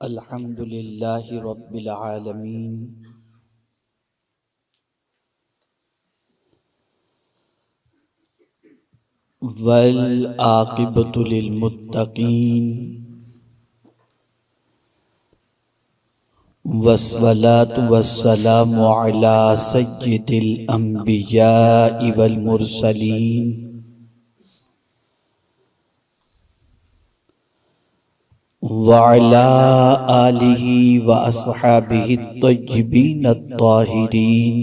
الحمد للہ رب العالمین والعاقبۃ للمتقین والصلاة والسلام علی سید الانبیاء والمرسلین وعلى آلہ واصحابہ الطیبین الطاہرین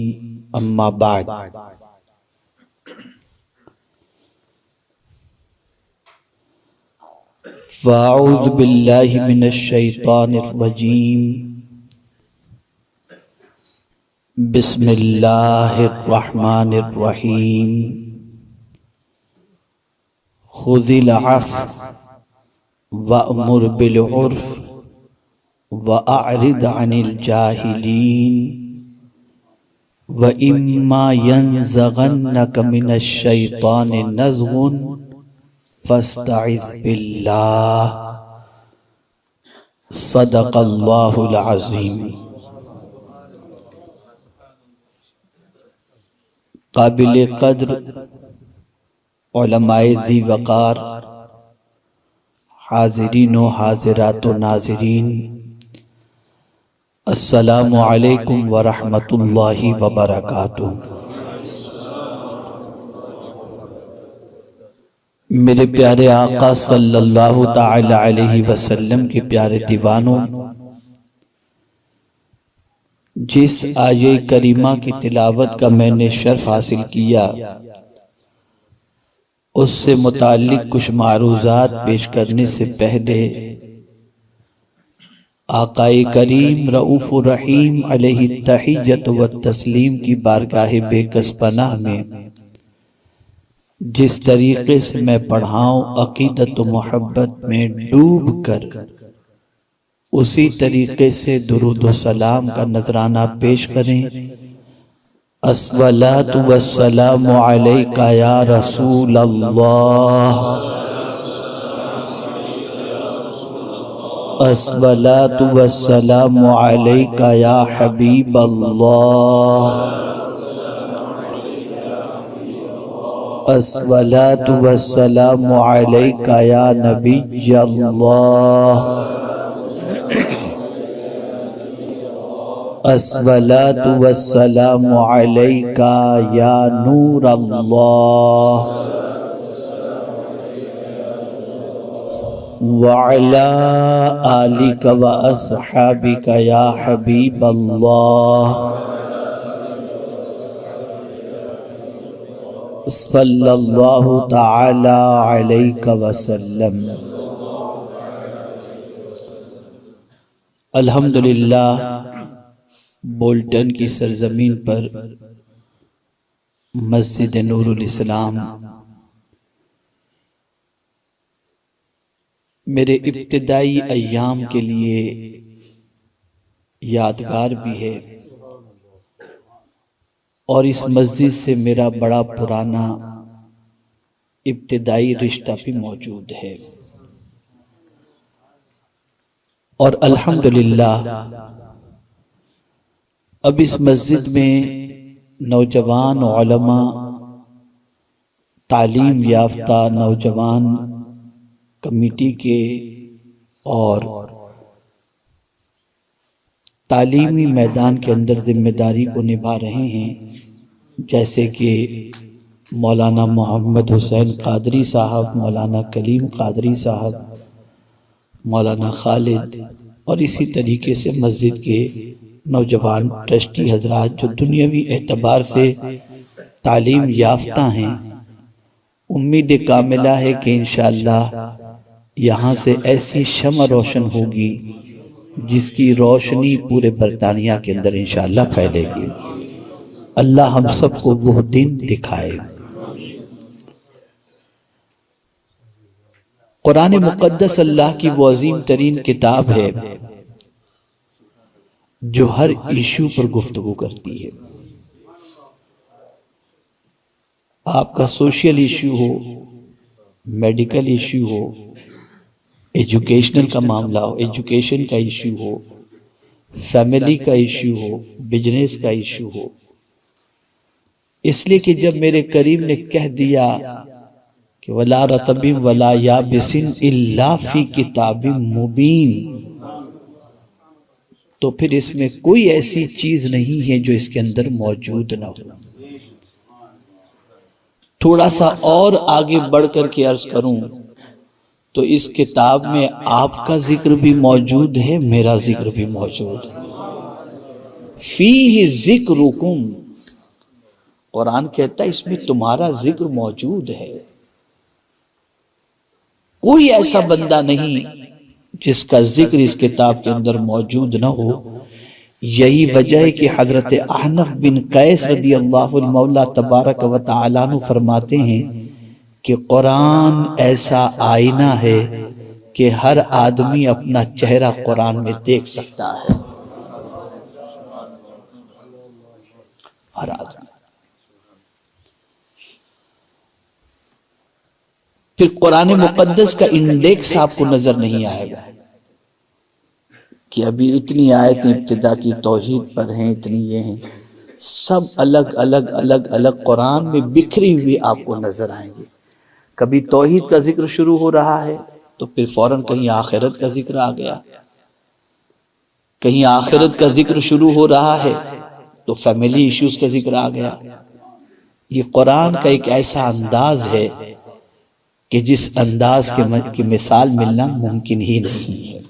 اما بعد فاعوذ باللہ من الشیطان الرجیم بسم اللہ الرحمن الرحیم خذ العفو وَأْمُرْ بِالْعُرْفِ وَأَعْرِضْ عَنِ الْجَاهِلِينَ وَإِمَّا يَنزَغَنَّكَ مِنَ الشَّيْطَانِ نَزْغٌ فَاسْتَعِذْ بِاللَّهِ صدق اللہ العظیم۔ قابل قدر علماء ذی وقار، حاضرین و حاضرات و ناظرین، السلام علیکم ورحمۃ اللہ وبرکاتہ۔ میرے پیارے آقا صلی اللہ تعالی علیہ وسلم کے پیارے دیوانوں، جس آیہ کریمہ کی تلاوت کا میں نے شرف حاصل کیا، اس سے متعلق کچھ معروضات پیش کرنے سے پہلے آقا کریم رؤوف الرحیم علیہ التحیۃ والتسلیم کی بارگاہ بے کس پناہ میں جس طریقے سے میں پڑھاؤں عقیدت و محبت میں ڈوب کر اسی طریقے سے درود و سلام کا نذرانہ پیش کریں۔ الصلاۃ والسلام علیک یا رسول اللہ، الصلاۃ والسلام علیک یا حبیب اللہ، الصلاۃ والسلام علیک یا نبی اللہ، الصلاۃ والسلام علیک یا نور اللہ، وعلی آلک واصحابک یا حبیب اللہ، صلی اللہ تعالی علیہ وسلم۔ الحمدللہ بولٹن کی سرزمین پر مسجد نور الاسلام میرے ابتدائی ایام کے لیے یادگار بھی ہے، اور اس مسجد سے میرا بڑا پرانا ابتدائی رشتہ بھی موجود ہے، اور الحمدللہ اب اس مسجد میں نوجوان علماء، تعلیم یافتہ نوجوان کمیٹی کے اور تعلیمی میدان کے اندر ذمہ داری کو نبھا رہے ہیں، جیسے کہ مولانا محمد حسین قادری صاحب، مولانا کلیم قادری صاحب، مولانا خالد، اور اسی طریقے سے مسجد کے نوجوان ٹرسٹی حضرات جو دنیاوی اعتبار سے تعلیم یافتہ ہیں۔ امید کاملہ ہے کہ انشاءاللہ یہاں سے ایسی شمع روشن ہوگی جس کی روشنی پورے برطانیہ کے اندر انشاءاللہ پھیلے گی۔ اللہ ہم سب کو وہ دن دکھائے۔ قرآن مقدس اللہ کی وہ عظیم ترین کتاب ہے جو ہر ایشو پر گفتگو کرتی ہے۔ آپ کا سوشل ایشو ہو، میڈیکل ایشو ہو، ایجوکیشنل کا معاملہ ہو، ایجوکیشن کا ایشو ہو، فیملی کا ایشو ہو، بزنس کا ایشو ہو، اس لیے کہ جب میرے کریم نے کہہ دیا کہ وَلَا رَطْبٍ وَلَا يَابِسٍ إِلَّا فِي كِتَابٍ مُبِينٍ، تو پھر اس میں کوئی ایسی چیز نہیں ہے جو اس کے اندر موجود نہ ہو۔ تھوڑا سا اور آگے بڑھ کر کے عرض کروں تو اس کتاب میں آپ کا ذکر بھی موجود ہے، میرا ذکر بھی موجود ہے۔ فیہ ذکرکم، قرآن کہتا ہے اس میں تمہارا ذکر موجود ہے۔ کوئی ایسا بندہ نہیں جس کا ذکر اس کتاب کے اندر موجود نہ ہو۔ یہی وجہ ہے کہ حضرت احنف بن قیس رضی اللہ عنہ مولا تبارک و تعالیٰ عنہ فرماتے ہیں کہ قرآن ایسا آئینہ ہے کہ ہر آدمی اپنا چہرہ قرآن میں دیکھ سکتا ہے، ہر آدمی۔ پھر قرآن مقدس کا انڈیکس آپ کو نظر نہیں آئے گا کہ ابھی اتنی آیتیں ابتدا کی توحید پر ہیں، اتنی یہ ہیں، سب الگ الگ الگ الگ قرآن میں بکھری ہوئی آپ کو نظر آئیں گے۔ کبھی توحید کا ذکر شروع ہو رہا ہے تو پھر فوراً کہیں آخرت کا ذکر آ گیا، کہیں آخرت کا ذکر شروع ہو رہا ہے تو فیملی ایشوز کا ذکر آ گیا۔ یہ قرآن کا ایک ایسا انداز ہے کہ جس انداز کی مثال ملنا ممکن ہی نہیں ہے۔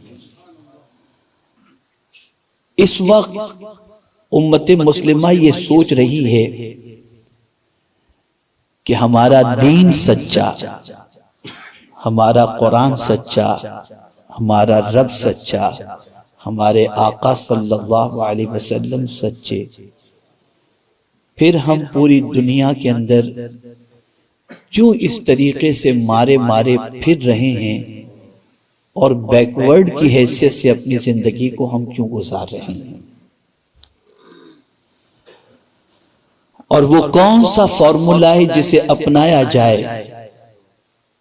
اس وقت امت مسلمہ یہ سوچ رہی ہے کہ ہمارا دین سچا، ہمارا قرآن سچا، ہمارا رب سچا، ہمارے آقا صلی اللہ علیہ وسلم سچے، پھر ہم پوری دنیا کے اندر کیوں اس طریقے سے مارے مارے پھر رہے ہیں اور بیکورڈ کی حیثیت سے اپنی زندگی کو ہم کیوں گزار رہے ہیں؟ اور وہ کون سا فارمولہ ہے جسے اپنایا جائے،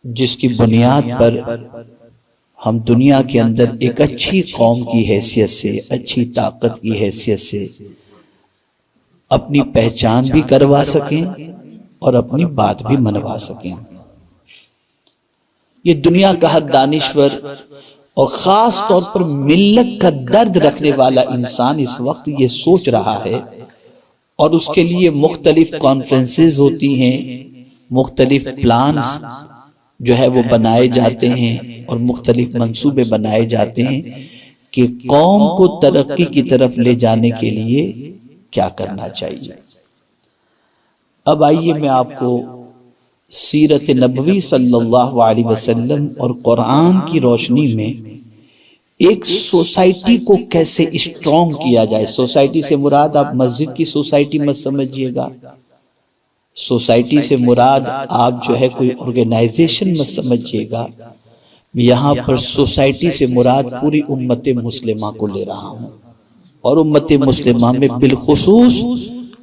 جس کی بنیاد پر ہم دنیا کے اندر ایک اچھی قوم کی حیثیت سے، اچھی طاقت کی حیثیت سے اپنی پہچان بھی کروا سکیں اور اپنی بات بھی منوا سکیں۔ یہ دنیا کا ہر دانشور اور خاص طور پر ملت کا درد رکھنے والا انسان اس وقت یہ سوچ رہا ہے، اور اس کے لیے مختلف کانفرنسز ہوتی ہیں، مختلف پلانز جو ہے وہ بنائے جاتے ہیں اور مختلف منصوبے بنائے جاتے ہیں کہ قوم کو ترقی کی طرف لے جانے کے لیے کیا کرنا چاہیے۔ اب آئیے میں آپ کو سیرت نبوی صلی اللہ علیہ وسلم اور قرآن کی روشنی میں ایک سوسائٹی کو کیسے اسٹرانگ کیا جائے۔ سوسائٹی سے مراد آپ مسجد کی سوسائٹی مت سمجھیے گا، سوسائٹی سے مراد آپ جو ہے کوئی آرگنائزیشن مت سمجھیے گا، یہاں پر سوسائٹی سے مراد پوری امت مسلمہ کو لے رہا ہوں، اور امت مسلمہ میں بالخصوص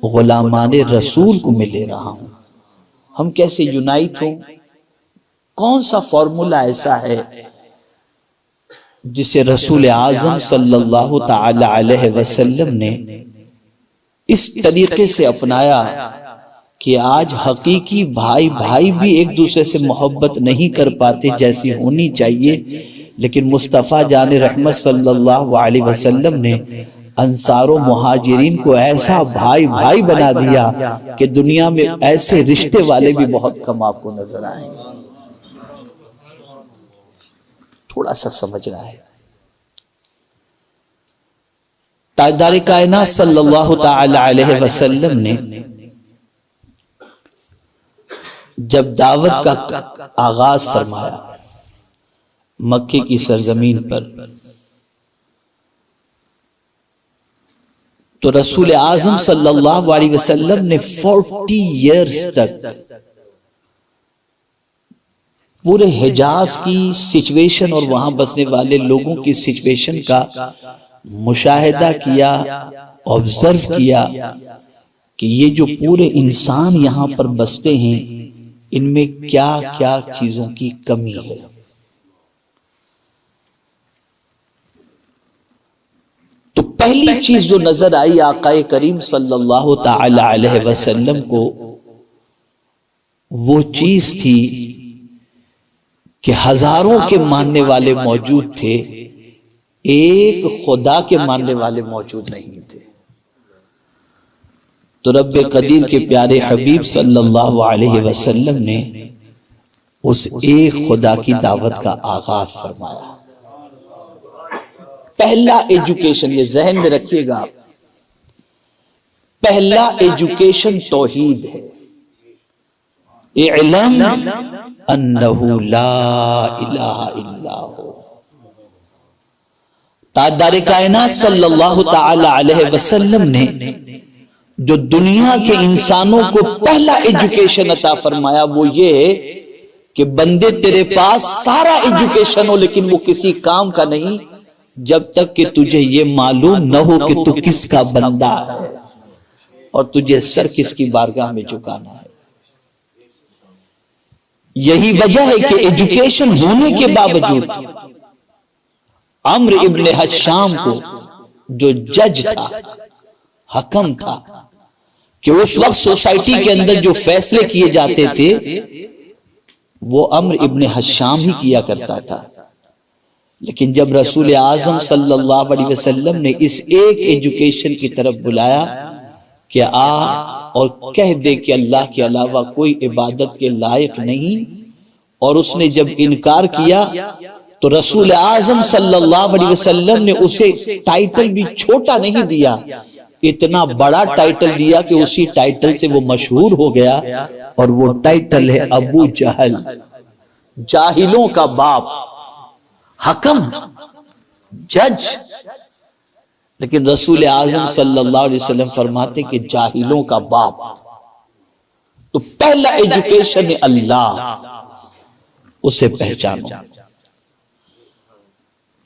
غلامان رسول کو میں لے رہا ہوں۔ ہم کیسے یونائٹ ہوں؟ کون سا فارمولہ ایسا ہے جسے رسول اعظم صلی اللہ تعالی علیہ وسلم نے اس طریقے سے اپنایا کہ آج حقیقی بھائی بھائی بھی ایک دوسرے سے محبت نہیں کر پاتے جیسی ہونی چاہیے، لیکن مصطفیٰ جان رحمت صلی اللہ علیہ وسلم نے انصار و مہاجرین کو ایسا بھائی بھائی بنا دیا کہ دنیا میں ایسے رشتے والے بھی بہت کم آپ کو نظر آئیں گے۔ تھوڑا سا سمجھنا ہے۔ تاجدار کائنات صلی اللہ تعالی علیہ وسلم نے جب دعوت کا آغاز فرمایا مکے کی سرزمین پر، تو رسول اعظم صلی اللہ علیہ وسلم نے 40 ایئرز تک پورے حجاز کی سچویشن اور وہاں بسنے والے لوگوں کی سچویشن کا مشاہدہ کیا، آبزرو کیا کہ یہ جو پورے انسان یہاں پر بستے ہیں ان میں کیا کیا چیزوں کی کمی ہے۔ تو پہلی چیز جو نظر آئی آقا کریم صلی اللہ تعالی علیہ وسلم کو وہ چیز تھی کہ ہزاروں کے ماننے والے موجود تھے، ایک خدا کے ماننے والے موجود نہیں تھے۔ تو رب قدیر کے پیارے حبیب صلی اللہ علیہ وسلم نے اس ایک خدا کی دعوت کا آغاز فرمایا۔ پہلا ایجوکیشن، یہ ذہن میں رکھیے گا، پہلا ایجوکیشن توحید ہے۔ اعلم انہ لا الہ الا ہو۔ تاجدار کائنات صلی اللہ تعالی علیہ وسلم نے جو دنیا کے انسانوں کو پہلا ایجوکیشن عطا فرمایا وہ یہ ہے کہ بندے تیرے پاس سارا ایجوکیشن ہو لیکن وہ کسی کام کا نہیں جب تک کہ تجھے یہ معلوم نہ ہو کہ تو کس کا بندہ ہے اور تجھے سر کس کی بارگاہ میں جھکانا ہے۔ یہی وجہ ہے کہ ایجوکیشن ہونے کے باوجود عمرو ابن حشام کو جو جج تھا، حکم تھا، کہ اس وقت سوسائٹی کے اندر جو فیصلے کیے جاتے تھے وہ عمرو ابن حشام ہی کیا کرتا تھا، لیکن جب رسول اعظم صلی اللہ علیہ وسلم نے اس ایک ایجوکیشن کی طرف بلایا کہ آ اور کہہ دے کہ اللہ کے علاوہ کوئی عبادت کے لائق نہیں، اور اس نے جب انکار کیا تو رسول اعظم صلی اللہ علیہ وسلم نے اسے ٹائٹل بھی چھوٹا نہیں دیا، اتنا بڑا ٹائٹل دیا کہ اسی ٹائٹل سے وہ مشہور ہو گیا، اور وہ ٹائٹل ہے ابو جہل، جاہلوں کا باپ، حکم، جج۔ لیکن رسول اعظم صلی اللہ علیہ وسلم فرماتے کہ جاہلوں کا باپ۔ تو پہلا ایجوکیشن اللہ، اسے پہچانو،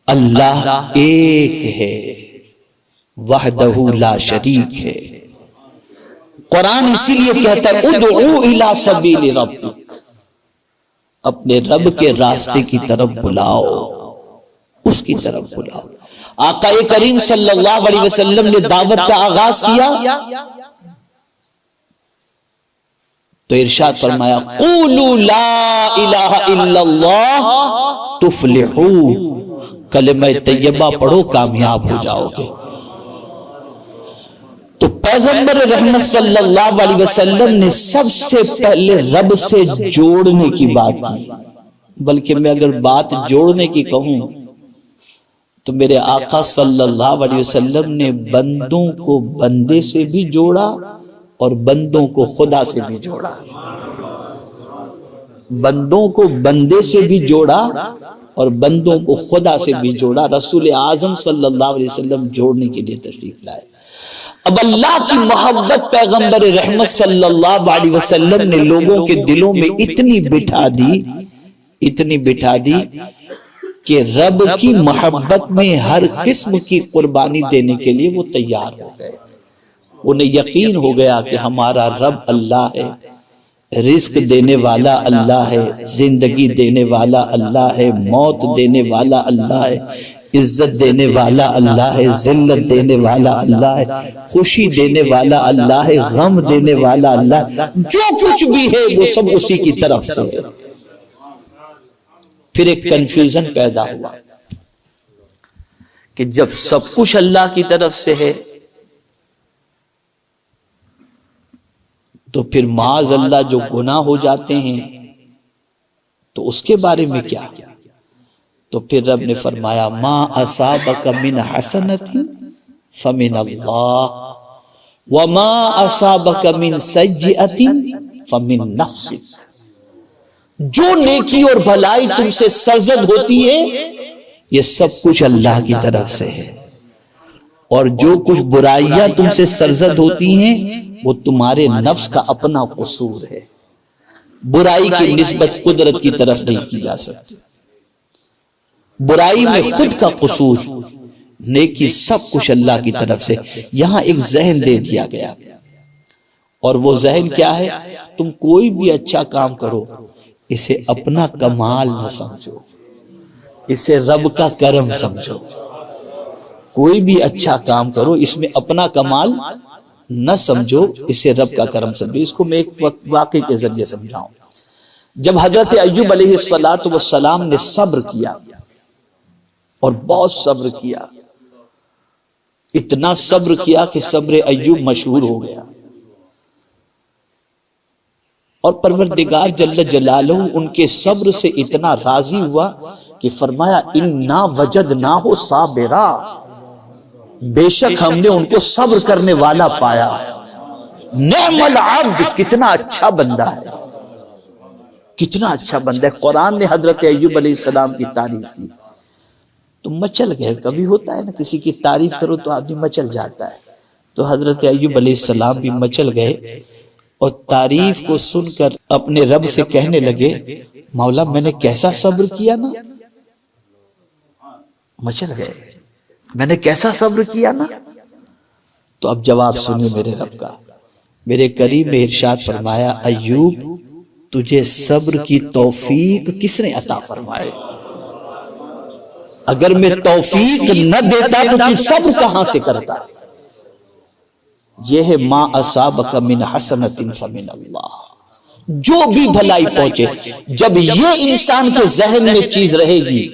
اللہ ایک ہے، وحدہ لا شریک ہے۔ قرآن اسی لیے کہتا ہے ادعو الی سبیل ربک، اپنے رب کے راستے کی طرف بلاؤ، اس کی طرف بلاؤ۔ آقا کریم صلی اللہ علیہ وسلم نے دعوت کا آغاز کیا تو ارشاد فرمایا قولوا لا الہ الا اللہ تفلحوا، کلمہ طیبہ پڑھو کامیاب ہو جاؤ گے۔ تو پیغمبر رحمت صلی اللہ علیہ وسلم نے سب سے پہلے رب سے جوڑنے کی بات کی، بلکہ میں اگر بات جوڑنے کی کہوں تو میرے آقا صلی اللہ علیہ وسلم نے بندوں کو بندے سے بھی جوڑا اور بندوں کو خدا سے بھی جوڑا، بندوں کو بندے سے بھی جوڑا اور بندوں کو خدا سے بھی جوڑا۔ رسول اعظم صلی اللہ علیہ وسلم جوڑنے کے لیے تشریف لائے۔ اب اللہ کی محبت پیغمبر رحمت صلی اللہ علیہ وسلم نے لوگوں کے دلوں میں اتنی بٹھا دی کہ رب کی محبت میں ہر قسم کی قربانی دینے کے لیے وہ تیار ہو گئے۔ انہیں یقین ہو گیا کہ ہمارا رب اللہ ہے، رزق دینے والا اللہ ہے، زندگی دینے والا اللہ ہے، موت دینے والا اللہ ہے، عزت دینے والا اللہ ہے، ذلت دینے والا اللہ ہے، خوشی دینے والا اللہ ہے، غم دینے والا اللہ ہے، جو کچھ بھی ہے وہ سب اسی کی طرف سے ہے۔ پھر ایک کنفیوژن پیدا ہوا کہ جب سب کچھ اللہ کی طرف سے ہے تو پھر معاذ اللہ جو گناہ ہو جاتے ہیں تو اس کے بارے میں کیا؟ تو پھر رب نے فرمایا ما اصابک من حسنۃ فمن اللہ وما اصابک من سیئۃ فمن نفسک، جو نیکی اور بھلائی تم سے سرزد ہوتی ہے یہ سب کچھ اللہ کی طرف سے ہے، اور جو کچھ برائیاں تم سے سرزد ہوتی ہیں وہ تمہارے نفس کا اپنا قصور ہے۔ برائی کی نسبت قدرت کی طرف نہیں کی جا سکتی، برائی میں خود کا قصور، نیکی سب کچھ اللہ کی طرف سے۔ یہاں ایک ذہن دے دیا گیا، اور وہ ذہن کیا ہے؟ تم کوئی بھی اچھا کام کرو اسے اپنا کمال نہ سمجھو، اسے رب کا کرم سمجھو۔ کوئی بھی اچھا کام کرو اس میں اپنا کمال نہ سمجھو، اسے رب کا کرم سمجھو۔ اس کو میں ایک واقعے کے ذریعے سمجھاؤں۔ جب حضرت ایوب علیہ السلام نے صبر کیا اور بہت صبر کیا، اتنا صبر کیا کہ صبر ایوب مشہور ہو گیا، اور پروردگار جل جلالہ ان کے صبر سے اتنا راضی ہوا کہ فرمایا اِنَّا وَجَدْنَاهُ صَابِرًا، بے شک ہم نے ان کو صبر کرنے والا پایا۔ نعم العبد، کتنا اچھا بندہ ہے، کتنا اچھا بندہ ہے۔ قرآن نے حضرت ایوب علیہ السلام کی تعریف کی تو مچل گئے۔ کبھی ہوتا ہے نا کسی کی تعریف کرو تو آدمی مچل جاتا ہے، تو حضرت ایوب علیہ السلام بھی مچل گئے اور تعریف کو سن کر اپنے رب سے کہنے لگے مولا میں نے کیسا صبر کیا نا، مچل گئے، میں نے کیسا صبر کیا نا۔ تو اب جواب سنیے میرے رب کا، میرے کریم نے ارشاد فرمایا ایوب تجھے صبر کی توفیق کس نے عطا فرمائے؟ اگر میں توفیق نہ دیتا تو تم صبر کہاں سے کرتا؟ یہ ہے ما اصابک من حسنۃ فمن اللہ، جو بھی بھلائی پہنچے، جب یہ انسان کے ذہن میں چیز رہے گی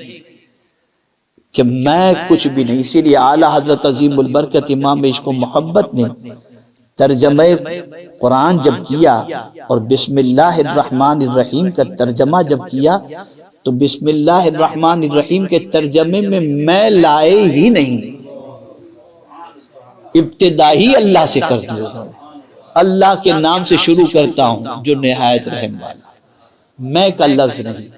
کہ میں کچھ بھی نہیں، اسی لیے اعلیٰ حضرت عظیم البرکت امام عشق و محبت نے ترجمہ قرآن جب کیا اور بسم اللہ الرحمن الرحیم کا ترجمہ جب کیا تو بسم اللہ الرحمن الرحیم کے ترجمے میں لائے ہی نہیں، ابتدا ہی اللہ سے کر دیا۔ اللہ کے نام سے شروع کرتا ہوں جو نہایت رحم والا، میں کا لفظ نہیں۔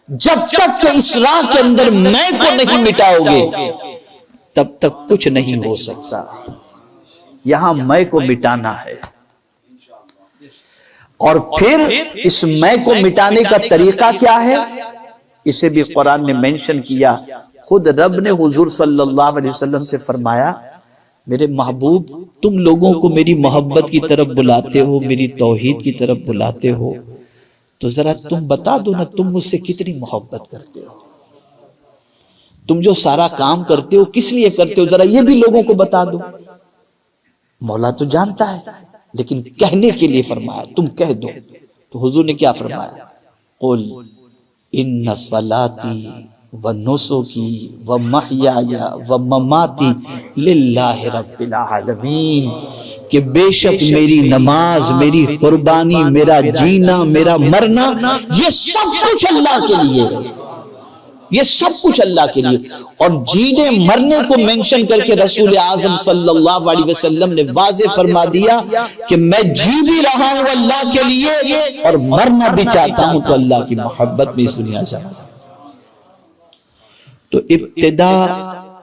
جب تک کہ اس راہ کے اندر میں کو نہیں مٹاؤ گے تب تک کچھ نہیں ہو سکتا، یہاں میں کو مٹانا ہے۔ اور پھر اس میں کو مٹانے کا طریقہ کیا ہے، اسے بھی قرآن نے مینشن کیا۔ خود رب نے حضور صلی اللہ علیہ وسلم سے فرمایا میرے محبوب تم لوگوں کو میری محبت کی طرف بلاتے ہو، میری توحید کی طرف بلاتے ہو، تو ذرا تم بتا دو نا تم مجھ سے کتنی محبت کرتے ہو، تم جو سارا کام کرتے ہو کس لیے کرتے ہو، ذرا یہ بھی لوگوں کو بتا دو۔ مولا تو جانتا ہے لیکن کہنے کے لیے فرمایا تم کہہ دو۔ تو حضور نے کیا فرمایا، قل ان صلاتی و نسکی و محیای و مماتی للہ رب العالمین، کہ بے شک میری نماز، میری قربانی، میرا جینا، میرا مرنا، یہ سب کچھ اللہ کے لیے ہے، یہ سب کچھ اللہ کے لیے۔ اور جینے مرنے کو منشن کر کے رسول اعظم صلی اللہ علیہ وسلم نے واضح فرما دیا کہ میں جی بھی رہا ہوں اللہ کے لیے اور مرنا بھی چاہتا ہوں تو اللہ کی محبت میں اس دنیا چلا جاتا۔ تو ابتدا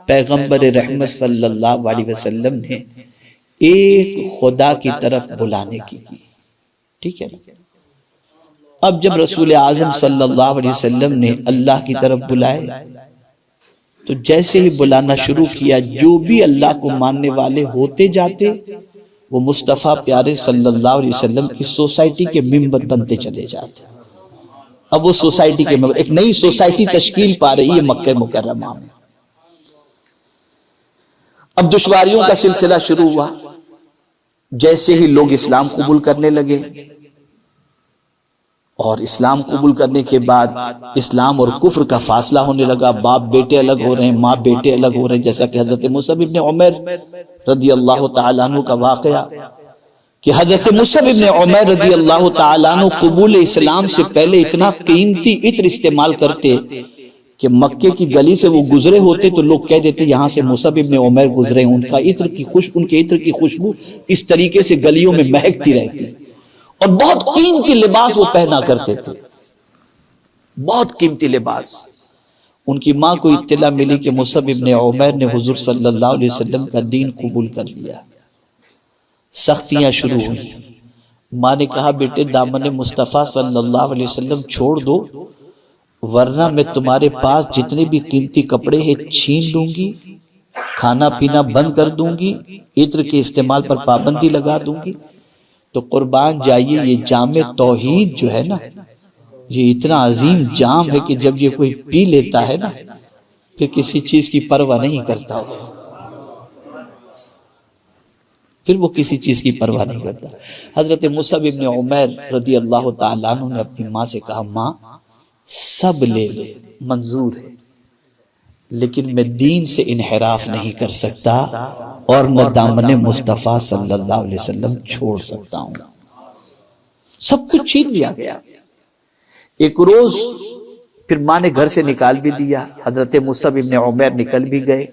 پیغمبر رحمت صلی اللہ علیہ وسلم نے ایک خدا کی طرف بلانے کی، ٹھیک ہے۔ اب جب رسول اعظم صلی اللہ علیہ وسلم نے اللہ کی طرف بلائے تو جیسے ہی بلانا شروع کیا جو بھی اللہ کو ماننے والے ہوتے جاتے وہ مصطفیٰ پیارے صلی اللہ علیہ وسلم کی سوسائٹی کے ممبر بنتے چلے جاتے۔ اب وہ سوسائٹی کے ممبر، ایک نئی سوسائٹی تشکیل پا رہی ہے مکہ مکرمہ میں۔ اب دشواریوں کا سلسلہ شروع ہوا، جیسے ہی لوگ اسلام قبول کرنے لگے اور اسلام قبول کرنے کے بعد اسلام اور کفر کا فاصلہ ہونے لگا، باپ بیٹے الگ ہو رہے ہیں، ماں بیٹے الگ ہو رہے ہیں، جیسا کہ حضرت مصعب ابن عمیر رضی اللہ تعالیٰ عنہ کا واقعہ کہ حضرت مصعب ابن عمیر رضی اللہ تعالیٰ عنہ قبول اسلام سے پہلے اتنا قیمتی عطر استعمال کرتے کہ مکے کی گلی سے وہ گزرے ہوتے تو لوگ کہہ دیتے یہاں سے مصعب ابن عمیر گزرے، ان کے عطر کی خوشبو اس طریقے سے گلیوں میں مہکتی رہتی، اور بہت قیمتی لباس وہ پہنا کرتے تھے، بہت قیمتی لباس۔ ان کی ماں کو اطلاع ملی کہ مصعب ابن عمیر نے حضور صلی اللہ علیہ وسلم کا دین قبول کر لیا، سختیاں شروع ہوئی۔ ماں نے کہا بیٹے دامن مصطفیٰ صلی اللہ علیہ وسلم چھوڑ دو ورنہ میں تمہارے پاس جتنے بھی قیمتی کپڑے ہیں چھین لوں گی، کھانا پینا بند کر دوں گی، عطر کے استعمال پر پابندی لگا دوں گی۔ تو قربان جائیے یہ جام توحید جو ہے نا، یہ اتنا عظیم جام ہے کہ جب یہ کوئی پی لیتا ہے نا پھر کسی چیز کی پرواہ نہیں کرتا ہو۔ پھر وہ کسی چیز کی پرواہ نہیں کرتا۔ حضرت مصعب ابن عمیر رضی اللہ تعالیٰ عنہ نے اپنی ماں سے کہا ماں سب لے لے منظور ہے، لیکن میں دین سے انحراف نہیں کر سکتا اور نہ دامن مصطفیٰ صلی اللہ علیہ وسلم چھوڑ سکتا ہوں۔ سب کچھ چھین لیا گیا۔ ایک روز پھر ماں نے گھر سے نکال بھی دیا، حضرت مصعب ابن عمیر نکل بھی گئے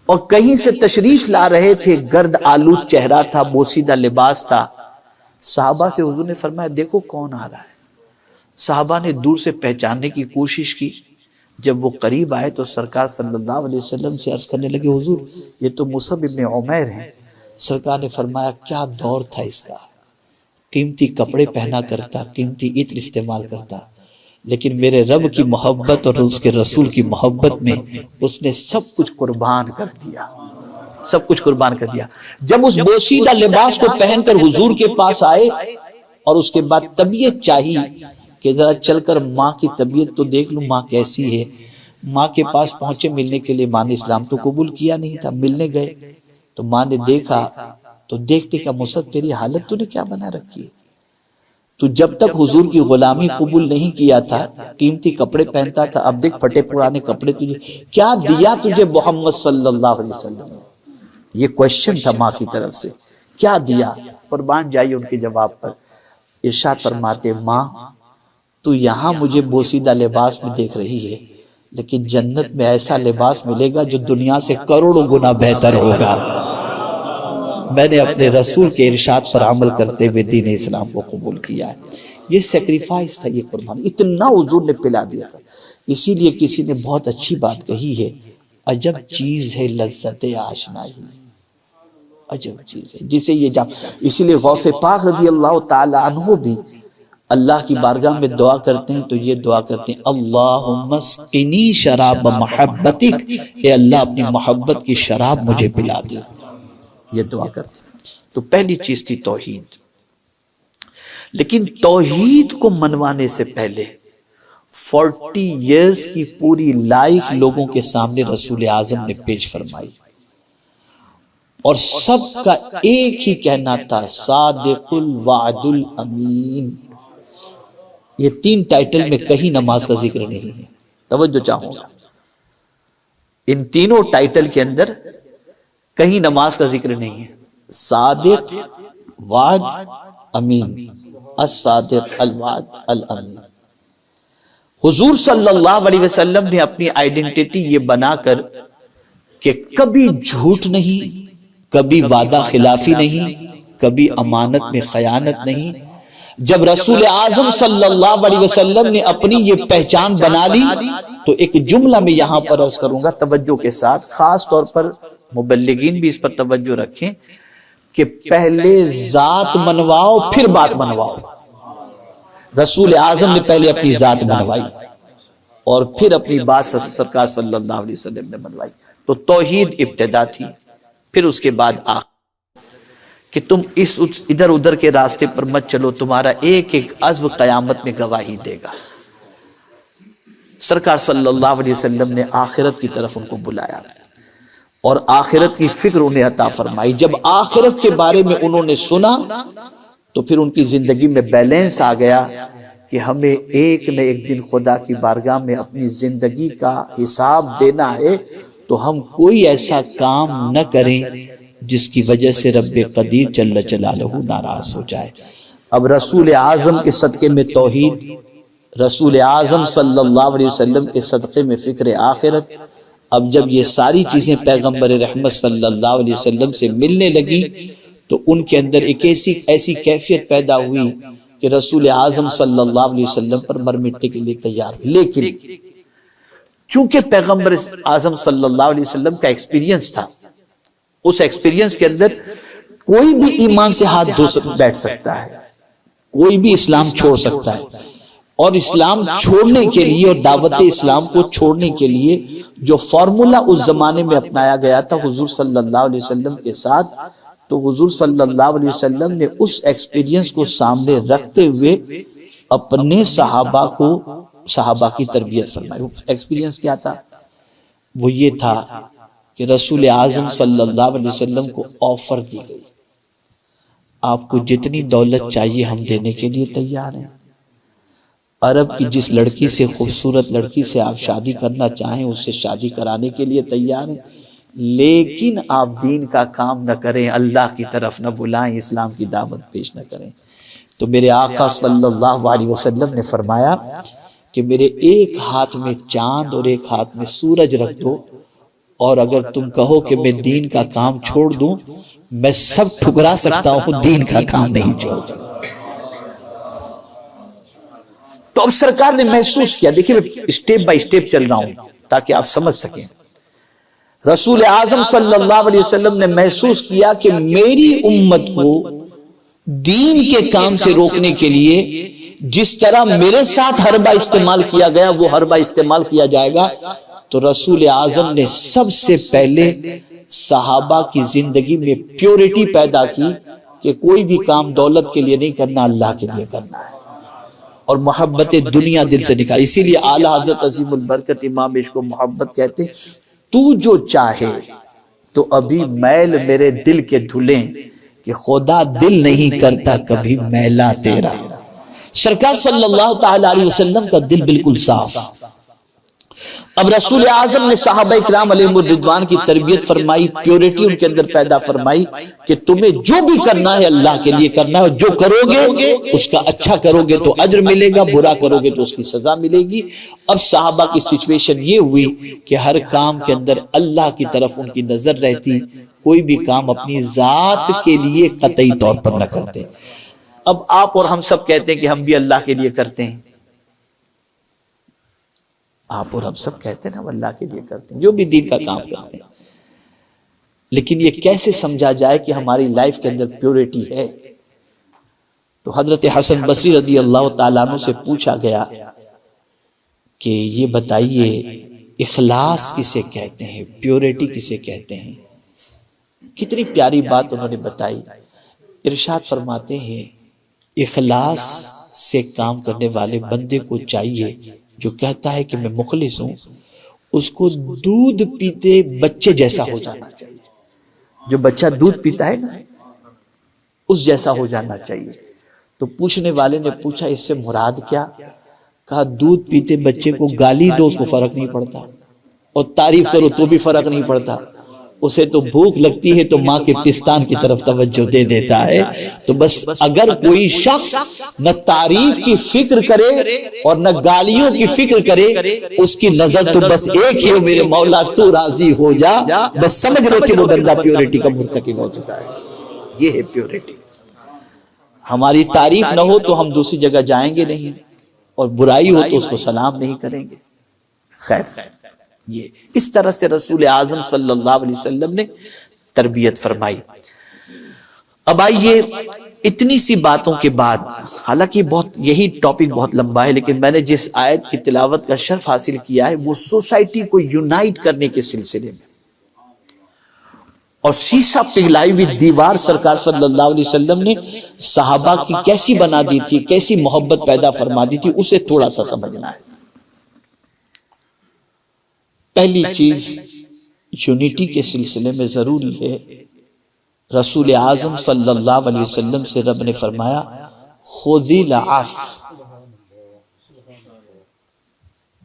اور کہیں سے تشریف لا رہے تھے، گرد آلود چہرہ تھا، بوسیدہ لباس تھا۔ صحابہ سے حضور نے فرمایا دیکھو کون آ رہا ہے۔ صحابہ نے دور سے پہچاننے کی کوشش کی، جب وہ قریب آئے تو سرکار صلی اللہ علیہ وسلم سے عرض کرنے لگے حضور یہ تو مصعب ابن عمیر ہیں۔ سرکار نے فرمایا کیا دور تھا اس کا، قیمتی کپڑے پہنا کرتا، قیمتی عطر استعمال کرتا، لیکن میرے رب کی محبت اور اس کے رسول کی محبت میں اس نے سب کچھ قربان کر دیا، سب کچھ قربان کر دیا۔ جب اس بوسیدہ لباس کو پہن کر حضور کے پاس آئے اور اس کے بعد طبیعت چاہی کہ ذرا چل کر ماں کی طبیعت تو دیکھ لوں ماں کیسی ہے، ماں کے پاس پہنچے ملنے کے لیے، ماں نے اسلام تو قبول کیا نہیں تھا، ملنے گئے تو ماں نے دیکھا تو دیکھتے کہ مصعب تیری حالت تو نے کیا بنا رکھی ہے، تو جب تک حضور کی غلامی قبول نہیں کیا تھا قیمتی کپڑے پہنتا تھا، اب دیکھ پھٹے پرانے کپڑے تجھے کیا دیا تجھے محمد صلی اللہ علیہ وسلم نے۔ یہ کوشچن تھا ماں کی طرف سے، کیا دیا؟ قربان جائیے ان کے جواب پر۔ ارشاد فرماتے ماں تو یہاں مجھے بوسیدہ لباس میں دیکھ رہی ہے، لیکن جنت میں ایسا لباس ملے گا جو دنیا سے کروڑوں گنا بہتر ہوگا۔ میں نے اپنے رسول کے ارشاد پر عمل کرتے ہوئے دین اسلام کو قبول کیا ہے۔ یہ سیکریفائس تھا، یہ قربانی اتنا حضور نے پلا دیا تھا۔ اسی لیے کسی نے بہت اچھی بات کہی ہے، عجب چیز ہے لذت آشنائی، عجب چیز ہے جسے یہ جام۔ اسی لیے غوث پاک رضی اللہ تعالی عنہ بھی اللہ کی بارگاہ میں دعا کرتے ہیں تو یہ دعا کرتے ہیں اللہم اسقنی شراب محبتک، اے اللہ اپنی محبت کی شراب مجھے پلا دے، یہ دعا کرتے ہیں۔ تو پہلی چیز تھی توحید، لیکن توحید کو منوانے سے پہلے 40 ایئرز کی پوری لائف لوگوں کے سامنے رسول اعظم نے پیش فرمائی، اور سب کا ایک ہی کہنا تھا صادق الوعد الامین۔ یہ 3 ٹائٹل میں کہیں نماز کا ذکر نہیں ہے، توجہ چاہوں گا، ان تینوں ٹائٹل کے اندر کہیں نماز کا ذکر نہیں ہے۔ صادق، وعد، امین، الصادق، الوعد، الامین۔ حضور صلی اللہ علیہ وسلم نے اپنی آئیڈینٹیٹی یہ بنا کر کہ کبھی جھوٹ نہیں، کبھی وعدہ خلافی نہیں، کبھی امانت میں خیانت نہیں۔ جب رسول اعظم صلی اللہ علیہ وسلم نے اپنی یہ پہچان بنا لی تو ایک جملہ میں یہاں پر عرض کروں گا توجہ کے ساتھ، خاص طور پر مبلغین بھی اس پر توجہ رکھیں کہ پہلے ذات منواؤ پھر بات منواؤ۔ رسول اعظم نے پہلے اپنی ذات منوائی اور پھر اپنی بات سرکار صلی اللہ علیہ وسلم نے منوائی۔ تو توحید ابتدا تھی، پھر اس کے بعد آخر کہ تم اس ادھر ادھر کے راستے پر مت چلو، تمہارا ایک ایک عزم قیامت میں گواہی دے گا۔ سرکار صلی اللہ علیہ وسلم نے آخرت کی طرف ان کو بلایا اور آخرت کی فکر انہیں عطا فرمائی۔ جب آخرت کے بارے میں انہوں نے سنا تو پھر ان کی زندگی میں بیلنس آ گیا کہ ہمیں ایک نہ ایک دن خدا کی بارگاہ میں اپنی زندگی کا حساب دینا ہے، تو ہم کوئی ایسا کام نہ کریں جس کی وجہ سے رب قدیر جل جلالہ ناراض ہو جائے۔ اب رسول اعظم کے صدقے میں توحید، رسول اعظم صلی اللہ علیہ وسلم کے صدقے میں فکر آخرت، اب جب یہ ساری چیزیں پیغمبر رحمت صلی اللہ علیہ وسلم سے ملنے لگی تو ان کے اندر ایک ایسی کیفیت پیدا ہوئی کہ رسول اعظم صلی اللہ علیہ وسلم پر مر مٹنے کے لیے تیار ہوئی۔ لیکن چونکہ پیغمبر اعظم صلی اللہ علیہ وسلم کا ایکسپیرینس تھا، اس ایکسپیرینس کے اندر کوئی بھی ایمان سے ہاتھ دھو بیٹھ سکتا ہے، کوئی بھی اسلام چھوڑ سکتا ہے، اور اسلام چھوڑنے کے لیے اور دعوت اسلام کو چھوڑنے کے لیے جو فارمولا اس زمانے میں اپنایا گیا تھا حضور صلی اللہ علیہ وسلم کے ساتھ، تو حضور صلی اللہ علیہ وسلم نے اس ایکسپیرینس کو سامنے رکھتے ہوئے اپنے صحابہ کی تربیت فرمائی۔ ایکسپیرینس کیا تھا؟ وہ یہ تھا کہ رسول اعظم صلی اللہ علیہ وسلم کو آفر دی گئی، آپ کو جتنی دولت چاہیے ہم دینے کے لیے تیار ہیں. عرب کی جس لڑکی سے، خوبصورت لڑکی سے آپ شادی کرنا چاہیں اس سے شادی کرانے کے لیے تیار ہیں، لیکن آپ دین کا کام نہ کریں، اللہ کی طرف نہ بلائیں، اسلام کی دعوت پیش نہ کریں. تو میرے آقا صلی اللہ علیہ وسلم نے فرمایا کہ میرے ایک ہاتھ میں چاند اور ایک ہاتھ میں سورج رکھ دو، اور اگر تم کہو کہ میں دین کا کام چھوڑ دوں، میں سب ٹھکرا سکتا ہوں، دین کا کام نہیں چھوڑ سکتا. تو اب سرکار نے محسوس کیا، دیکھیں میں اسٹیپ بائی اسٹیپ چل رہا ہوں تاکہ آپ سمجھ سکیں. رسول اعظم صلی اللہ علیہ وسلم نے محسوس کیا کہ میری امت کو دین کے کام سے روکنے کے لیے جس طرح میرے ساتھ حربہ استعمال کیا گیا وہ حربہ استعمال کیا جائے گا. تو رسول اعظم نے سب سے پہلے صحابہ کی زندگی میں پیورٹی پیدا کی کہ کوئی بھی کام دولت کے لیے نہیں کرنا، اللہ کے لیے کرنا ہے، اور محبت دنیا دل سے نکال. اسی لیے اعلیٰ حضرت عظیم البرکت امام عشق و محبت کہتے ہیں، تو جو چاہے تو ابھی میل میرے دل کے دھلیں، کہ خدا دل نہیں کرتا کبھی میلا تیرا. سرکار صلی اللہ تعالی علیہ وسلم کا دل بالکل صاف. اب رسول اعظم نے صحابہ اکرام علیہم الرضوان کی تربیت فرمائی، پیورٹی ان کے اندر پیدا فرمائی کہ تمہیں جو بھی کرنا ہے اللہ کے لیے کرنا ہے، اور جو کرو گے اس کا اچھا کرو گے تو اجر ملے گا، برا کرو گے تو اس کی سزا ملے گی. اب صحابہ کی سچویشن یہ ہوئی کہ ہر کام کے اندر اللہ کی طرف ان کی نظر رہتی، کوئی بھی کام اپنی ذات کے لیے قطعی طور پر نہ کرتے. اب آپ اور ہم سب کہتے ہیں کہ ہم بھی اللہ کے لیے کرتے ہیں، آپ اور ہم سب کہتے ہیں ہم اللہ کے لیے کرتے ہیں، جو بھی دین کا کام کرتے ہیں، لیکن یہ کیسے سمجھا جائے کہ ہماری لائف کے اندر پیورٹی ہے؟ تو حضرت حسن بصری رضی اللہ تعالیٰ عنہ سے پوچھا گیا کہ یہ بتائیے اخلاص کسے کہتے ہیں، پیورٹی کسے کہتے ہیں؟ کتنی پیاری بات انہوں نے بتائی. ارشاد فرماتے ہیں اخلاص سے کام کرنے والے بندے کو چاہیے جو کہتا ہے کہ میں مخلص ہوں، اس کو دودھ پیتے بچے جیسا ہو جانا چاہیے. جو بچہ دودھ پیتا ہے نا اس جیسا ہو جانا چاہیے. تو پوچھنے والے نے پوچھا اس سے مراد کیا؟ کہا دودھ پیتے بچے کو گالی دو اس کو فرق نہیں پڑتا، اور تعریف کرو تو بھی فرق نہیں پڑتا. اسے تو بھوک لگتی ہے تو ماں کے پستان کی طرف توجہ دے دیتا ہے. تو بس اگر کوئی شخص نہ تعریف کی فکر کرے اور نہ گالیوں کی فکر کرے، اس کی نظر تو بس ایک ہی ہو، میرے مولا تو راضی ہو جا، بس سمجھ لو کہ وہ بندہ پیورٹی کا مرتکب ہو چکا ہے. یہ ہے پیورٹی. ہماری تعریف نہ ہو تو ہم دوسری جگہ جائیں گے نہیں، اور برائی ہو تو اس کو سلام نہیں کریں گے. خیر، یہ اس طرح سے رسول اعظم صلی اللہ علیہ وسلم نے تربیت فرمائی. اب آئیے اتنی سی باتوں کے بعد، حالانکہ یہی ٹاپک بہت لمبا ہے، لیکن میں نے جس آیت کی تلاوت کا شرف حاصل کیا ہے وہ سوسائٹی کو یونائٹ کرنے کے سلسلے میں، اور سیسا پگھلائی ہوئی دیوار سرکار صلی اللہ علیہ وسلم نے صحابہ کی کیسی بنا دی تھی، کیسی محبت پیدا فرما دی تھی، اسے تھوڑا سا سمجھنا ہے. پہلی چیز یونیٹی کے سلسلے میں ضروری ہے. رسول اعظم صلی اللہ علیہ وسلم سے رب نے فرمایا خذی العفو،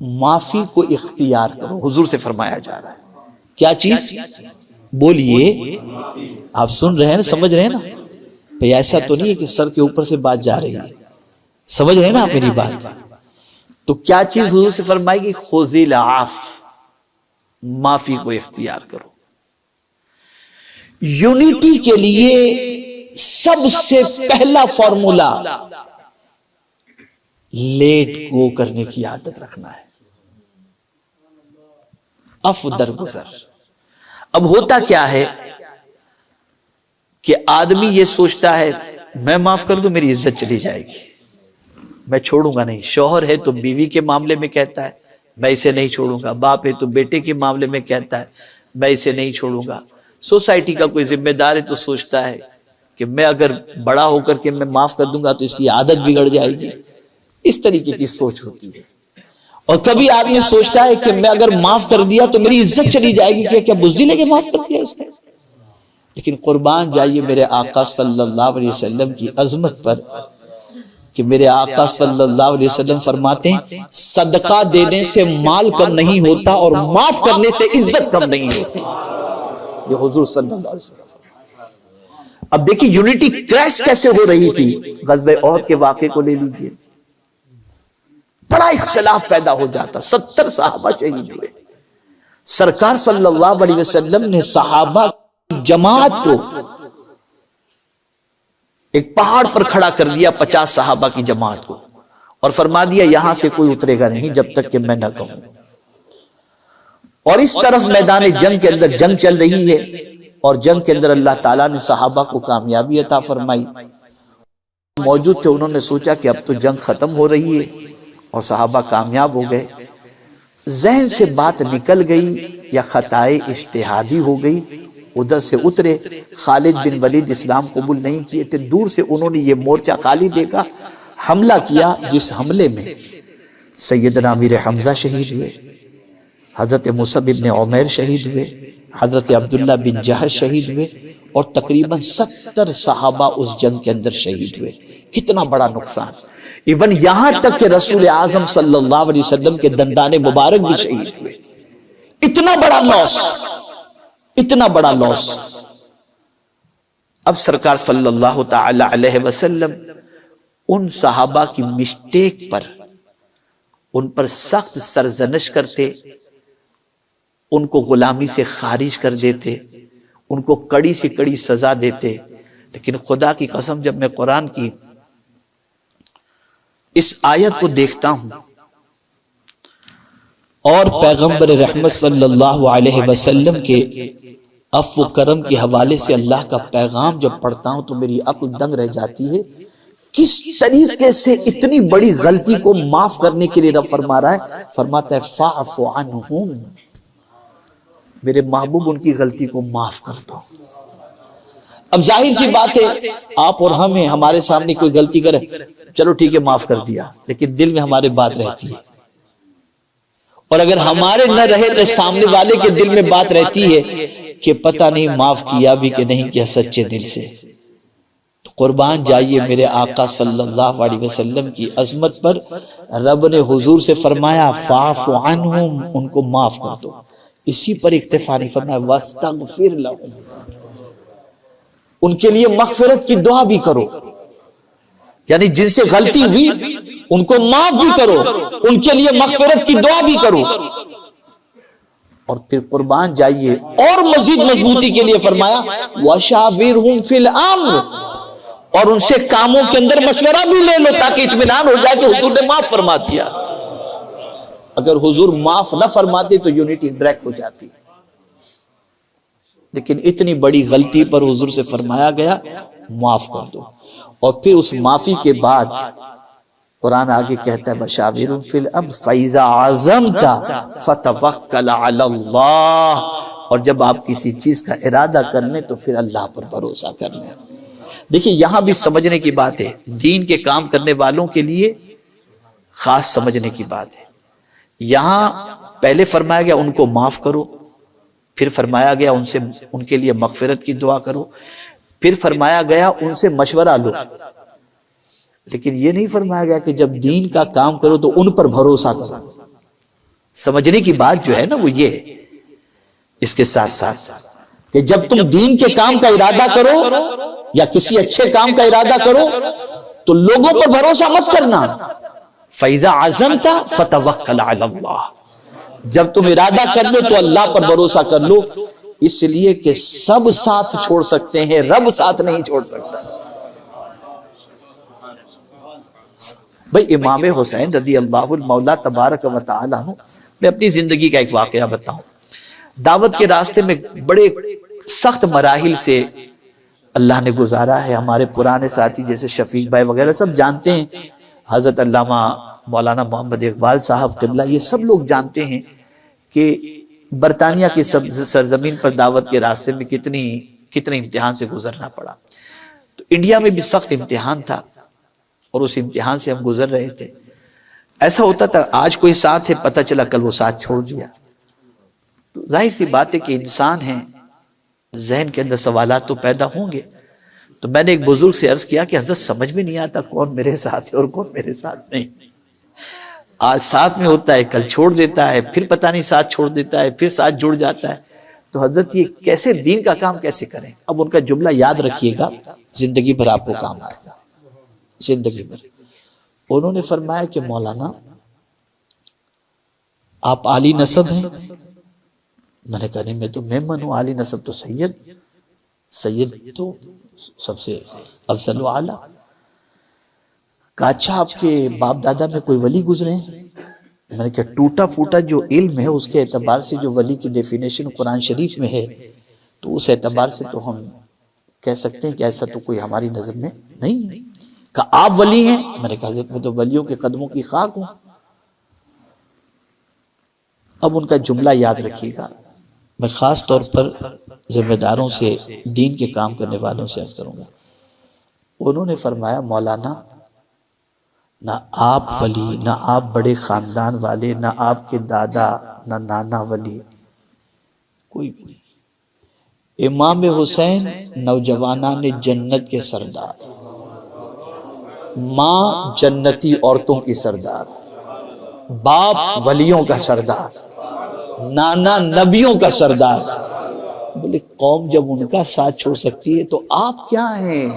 معافی کو اختیار کرو. حضور سے فرمایا جا رہا ہے کیا چیز؟ بولیے، آپ سن رہے ہیں نا، سمجھ رہے ہیں نا؟ بھئی ایسا تو نہیں ہے کہ سر کے اوپر سے بات جا رہی ہے، سمجھ رہے ہیں نا آپ میری بات؟ تو کیا چیز حضور سے فرمائے گی؟ خذی العفو، معافی کو اختیار کرو. یونیٹی کے لیے سب سے پہلا فارمولا لیٹ گو کرنے کی عادت رکھنا ہے. عفو درگزر. اب ہوتا کیا ہے کہ آدمی یہ سوچتا ہے میں معاف کر دوں میری عزت چلی جائے گی، میں چھوڑوں گا نہیں. شوہر ہے تو بیوی کے معاملے میں کہتا ہے میں اسے نہیں چھوڑوں گا، باپ ہے تو بیٹے کے معاملے میں کہتا ہے میں اسے نہیں چھوڑوں گا. سوسائٹی کا کوئی ذمہ دار ہے تو سوچتا ہے کہ میں اگر بڑا ہو کر کے میں معاف کر دوں گا تو اس کی عادت بگڑ جائے گی. اس طریقے کی سوچ ہوتی ہے. اور کبھی آدمی سوچتا ہے کہ میں اگر معاف کر دیا تو میری عزت چلی جائے گی. کیا بزدل ہے کہ معاف کر دیا اس نے؟ لیکن قربان جائیے میرے آقا صلی اللہ علیہ وسلم کی عظمت پر کہ میرے آقا صلی اللہ علیہ وسلم فرماتے ہیں صدقہ دینے سے مال کم نہیں ہوتا اور معاف کرنے سے عزت کم نہیں ہوتی. یہ حضور صلی اللہ علیہ وسلم. اب دیکھیں یونٹی کریش کیسے ہو رہی تھی. غزوہ احد کے واقعے کو لے لیجئے, بڑا اختلاف پیدا ہو جاتا, 70 صحابہ شہید ہوئے. سرکار صلی اللہ علیہ وسلم نے صحابہ کی جماعت کو ایک پہاڑ پر کھڑا کر دیا, 50 صحابہ کی جماعت کو, اور فرما دیا یہاں سے کوئی اترے گا نہیں جب تک کہ میں نہ کہوں. اور اس طرف میدان جنگ کے اندر جنگ چل رہی ہے, اور جنگ کے اندر اللہ تعالیٰ نے صحابہ کو کامیابی عطا فرمائی. موجود تھے, انہوں نے سوچا کہ اب تو جنگ ختم ہو رہی ہے اور صحابہ کامیاب ہو گئے. ذہن سے بات نکل گئی یا خطائے اجتہادی ہو گئی, ادھر سے اترے. خالد بن ولید اسلام قبول نہیں کیے تھے, دور سے انہوں نے یہ مورچہ خالی دیکھا, حملہ کیا, جس حملے میں سیدنا امیر حمزہ شہید ہوئے, حضرت مصعب بن عمیر شہید ہوئے, حضرت عبداللہ بن جہش شہید ہوئے, اور تقریباً 70 صحابہ اس جنگ کے اندر شہید ہوئے. کتنا بڑا نقصان. ایون یہاں تک کہ رسول اعظم صلی اللہ علیہ وسلم کے دندان مبارک بھی شہید ہوئے. اتنا بڑا لاس, اتنا بڑا لاس. اب سرکار صلی اللہ تعالی علیہ وسلم ان صحابہ کی مسٹیک پر, ان پر سخت سرزنش کرتے, ان کو غلامی سے خارج کر دیتے, ان کو کڑی سے کڑی سزا دیتے. لیکن خدا کی قسم جب میں قرآن کی اس آیت کو دیکھتا ہوں اور پیغمبر رحمت صلی اللہ علیہ وسلم کے عفو و کرم کے حوالے سے اللہ کا پیغام جب پڑھتا ہوں تو میری عقل دنگ رہ جاتی ہے. کس طریقے سے اتنی بڑی غلطی کو معاف کرنے کے لیے رب فرما رہا ہے. فرماتا ہے فاعف عنہم, میرے محبوب ان کی غلطی کو معاف کر دو. اب ظاہر سی بات ہے آپ اور ہمیں, ہمارے سامنے کوئی غلطی کرے, چلو ٹھیک ہے معاف کر دیا, لیکن دل میں ہمارے بات رہتی ہے. اور اگر ہمارے نہ رہے تو سامنے والے کے دل میں بات رہتی ہے کہ پتہ نہیں معاف کیا بھی کہ نہیں کیا سچے دل سے. تو قربان جائیے میرے آقا صلی اللہ علیہ وسلم کی عظمت پر رب نے حضور سے فرمایا فاعف عنہم, ان کو معاف کر دو. اسی پر اکتفا نہیں فرمایا واستغفر لہم, ان کے لیے مغفرت کی دعا بھی کرو. یعنی جن سے غلطی ہوئی ان کو معاف بھی کرو, ان کے لیے مغفرت کی دعا بھی کرو. اور پھر قربان جائیے اور مزید مضبوطی کے لیے فرمایا وَشَاوِرْهُمْ فِي الْأَمْرِ, اور ان سے کاموں کے اندر مشورہ بھی لے لو تاکہ اطمینان ہو جائے کہ حضور نے معاف فرما دیا. اگر حضور معاف نہ فرماتے تو یونٹی بریک ہو جاتی. لیکن اتنی بڑی غلطی پر حضور سے فرمایا گیا معاف کر دو. اور پھر اس معافی کے بعد قرآن آگے کہتا ہے وَشَاوِرْهُمْ فِي الْأَمْرِ فَإِذَا عَزَمْتَ فَتَوَكَّلْ عَلَى اللَّهِ, اور جب آپ کسی چیز کا ارادہ کر لیں تو پھر اللہ پر بھروسہ کر لیں. دیکھیں یہاں بھی سمجھنے کی بات ہے, دین کے کام کرنے والوں کے لیے خاص سمجھنے کی بات ہے. یہاں پہلے فرمایا گیا ان کو معاف کرو, پھر فرمایا گیا ان کے لیے مغفرت کی دعا کرو, پھر فرمایا گیا ان سے مشورہ لو. لیکن یہ نہیں فرمایا گیا کہ جب دین کا کام کرو تو ان پر بھروسہ کرو. سمجھنے کی بات جو ہے نا وہ یہ, اس کے ساتھ ساتھ کہ جب تم دین کے کام کا ارادہ کرو یا کسی اچھے کام کا ارادہ کرو تو لوگوں پر بھروسہ مت کرنا. فَإِذَا عَزَمْتَ فَتَوَكَّلْ عَلَى اللَّهِ, جب تم ارادہ کر لو تو اللہ پر بھروسہ کر لو, اس لیے کہ سب ساتھ چھوڑ سکتے ہیں, رب ساتھ نہیں چھوڑ سکتا. بھئی امام حسین رضی اللہ المولا تبارک و تعالیٰ عنہ, میں اپنی زندگی کا ایک واقعہ بتاؤں. دعوت کے راستے میں بڑے سخت مراحل سے اللہ نے گزارا ہے. ہمارے پرانے ساتھی جیسے شفیق بھائی وغیرہ سب جانتے ہیں, حضرت علامہ مولانا محمد اقبال صاحب قبلہ, یہ سب لوگ جانتے ہیں کہ برطانیہ کی سرزمین پر دعوت کے راستے میں کتنے امتحان سے گزرنا پڑا. تو انڈیا میں بھی سخت امتحان تھا اور اس امتحان سے ہم گزر رہے تھے. ایسا ہوتا تھا آج کوئی ساتھ ہے, پتہ چلا کل وہ ساتھ چھوڑ دیا. تو ظاہر سی بات ہے کہ انسان ہیں, ذہن کے اندر سوالات تو پیدا ہوں گے. تو میں نے ایک بزرگ سے عرض کیا کہ حضرت سمجھ میں نہیں آتا کون میرے ساتھ ہے اور کون میرے ساتھ نہیں. آج ساتھ میں ہوتا ہے، کل چھوڑ دیتا ہے، پھر پتہ نہیں ساتھ چھوڑ دیتا ہے، پھر ساتھ جڑ جاتا ہے. تو حضرت یہ کیسے دین کا کام کیسے کریں؟ اب ان کا جملہ یاد رکھیے گا، زندگی بھر آپ کو کام آئے گا، زندگی بھر. انہوں نے فرمایا کہ مولانا آپ عالی نسب ہیں. میں نے کہا نہیں، میں تو ممبر ہوں. عالی نسب تو سید تو سب سے افضل و اعلیٰ. کہا اچھا آپ کے باپ دادا میں کوئی ولی گزرے ہیں؟ میں نے کہا ٹوٹا پھوٹا جو علم ہے اس کے اعتبار سے جو ولی کی ڈیفینیشن قرآن شریف میں ہے تو اس اعتبار سے تو ہم کہہ سکتے ہیں کہ ایسا تو کوئی ہماری نظر میں نہیں ہے. کہا آپ ولی ہیں؟ میں نے کہا حضرت میں تو ولیوں کے قدموں کی خاک ہوں. اب ان کا جملہ یاد رکھیے گا. میں خاص طور پر ذمہ داروں سے، دین کے کام کرنے والوں سے عرض کروں گا. انہوں نے فرمایا مولانا نہ آپ ولی، نہ آپ بڑے خاندان والے، نہ آپ کے دادا، نہ نانا ولی، کوئی بھی نہیں. امام حسین نوجوانان جنت کے سردار، ماں جنتی عورتوں کی سردار، باپ ولیوں کا سردار، نانا نبیوں کا سردار. بولے قوم جب ان کا ساتھ چھوڑ سکتی ہے تو آپ کیا ہیں؟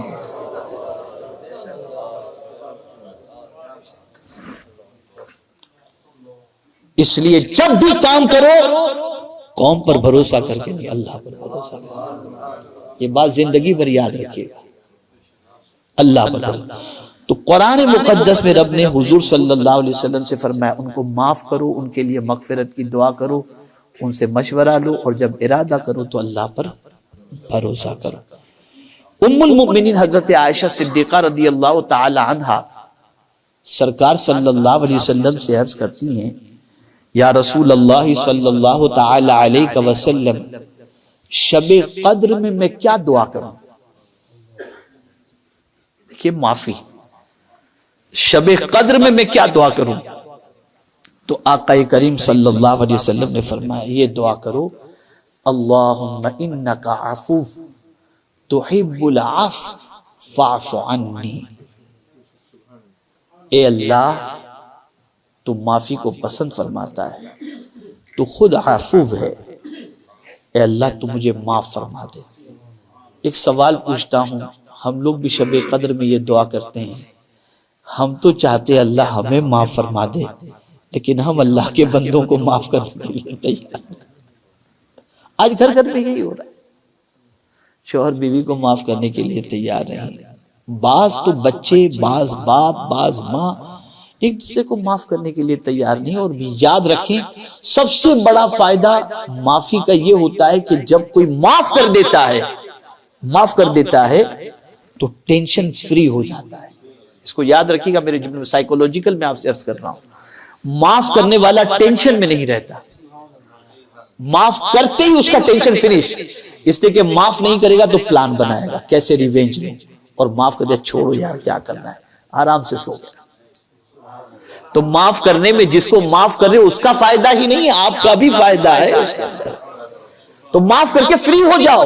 اس لیے جب بھی کام کرو قوم پر بھروسہ کر کے نہیں، اللہ پر بھروسہ کر. یہ بات زندگی بھر یاد رکھیے گا، اللہ پر. تو قرآن مقدس میں رب نے حضور صلی اللہ علیہ وسلم سے فرمایا ان کو معاف کرو، ان کے لیے مغفرت کی دعا کرو، ان سے مشورہ لو، اور جب ارادہ کرو تو اللہ پر بھروسہ کرو. ام المؤمنین حضرت عائشہ صدیقہ رضی اللہ تعالی عنہا سرکار صلی اللہ علیہ وسلم سے عرض کرتی ہیں یا رسول اللہ صلی اللہ تعالی علیہ وسلم شب قدر میں کیا دعا کروں؟ دیکھیے معافی، شب قدر میں کیا دعا کروں؟ تو آقا کریم صلی اللہ علیہ وسلم نے فرمایا یہ دعا کرو اللہم انکا عفو تحب العفو فاعف عنی. اے اللہ تو معافی کو پسند فرماتا ہے، تو خود عفو ہے، اے اللہ تو مجھے معاف فرما دے. ایک سوال پوچھتا ہوں، ہم لوگ بھی شب قدر میں یہ دعا کرتے ہیں. ہم تو چاہتے ہیں اللہ ہمیں معاف فرما دے، لیکن ہم اللہ کے بندوں کو معاف کرنے کے لیے تیار ہیں. آج گھر گھر میں یہی ہو رہا ہے، شوہر بیوی کو معاف کرنے کے لیے تیار نہیں. بعض تو بچے، بعض باپ، بعض ماں ایک دوسرے کو معاف کرنے کے لیے تیار نہیں. اور یاد رکھیں سب سے بڑا فائدہ معافی کا یہ ہوتا ہے کہ جب کوئی معاف کر دیتا ہے تو ٹینشن فری ہو جاتا ہے. اس کو یاد رکھیے گا، میرے جملے میں سائیکولوجیکل میں آپ سے عرض کر رہا ہوں. معاف کرنے والا ٹینشن میں نہیں رہتا، معاف کرتے ہی اس کا ٹینشن فنش. اس لیے کہ معاف نہیں کرے گا تو پلان بنائے گا کیسے ریونج لیں، اور معاف کر دے چھوڑو یار کیا کرنا ہے، آرام سے سو گیا. تو معاف کرنے میں جس کو معاف کر رہے اس کا فائدہ ہی نہیں، آپ کا بھی فائدہ ہے اس کا. تو معاف کر کے فری ہو جاؤ.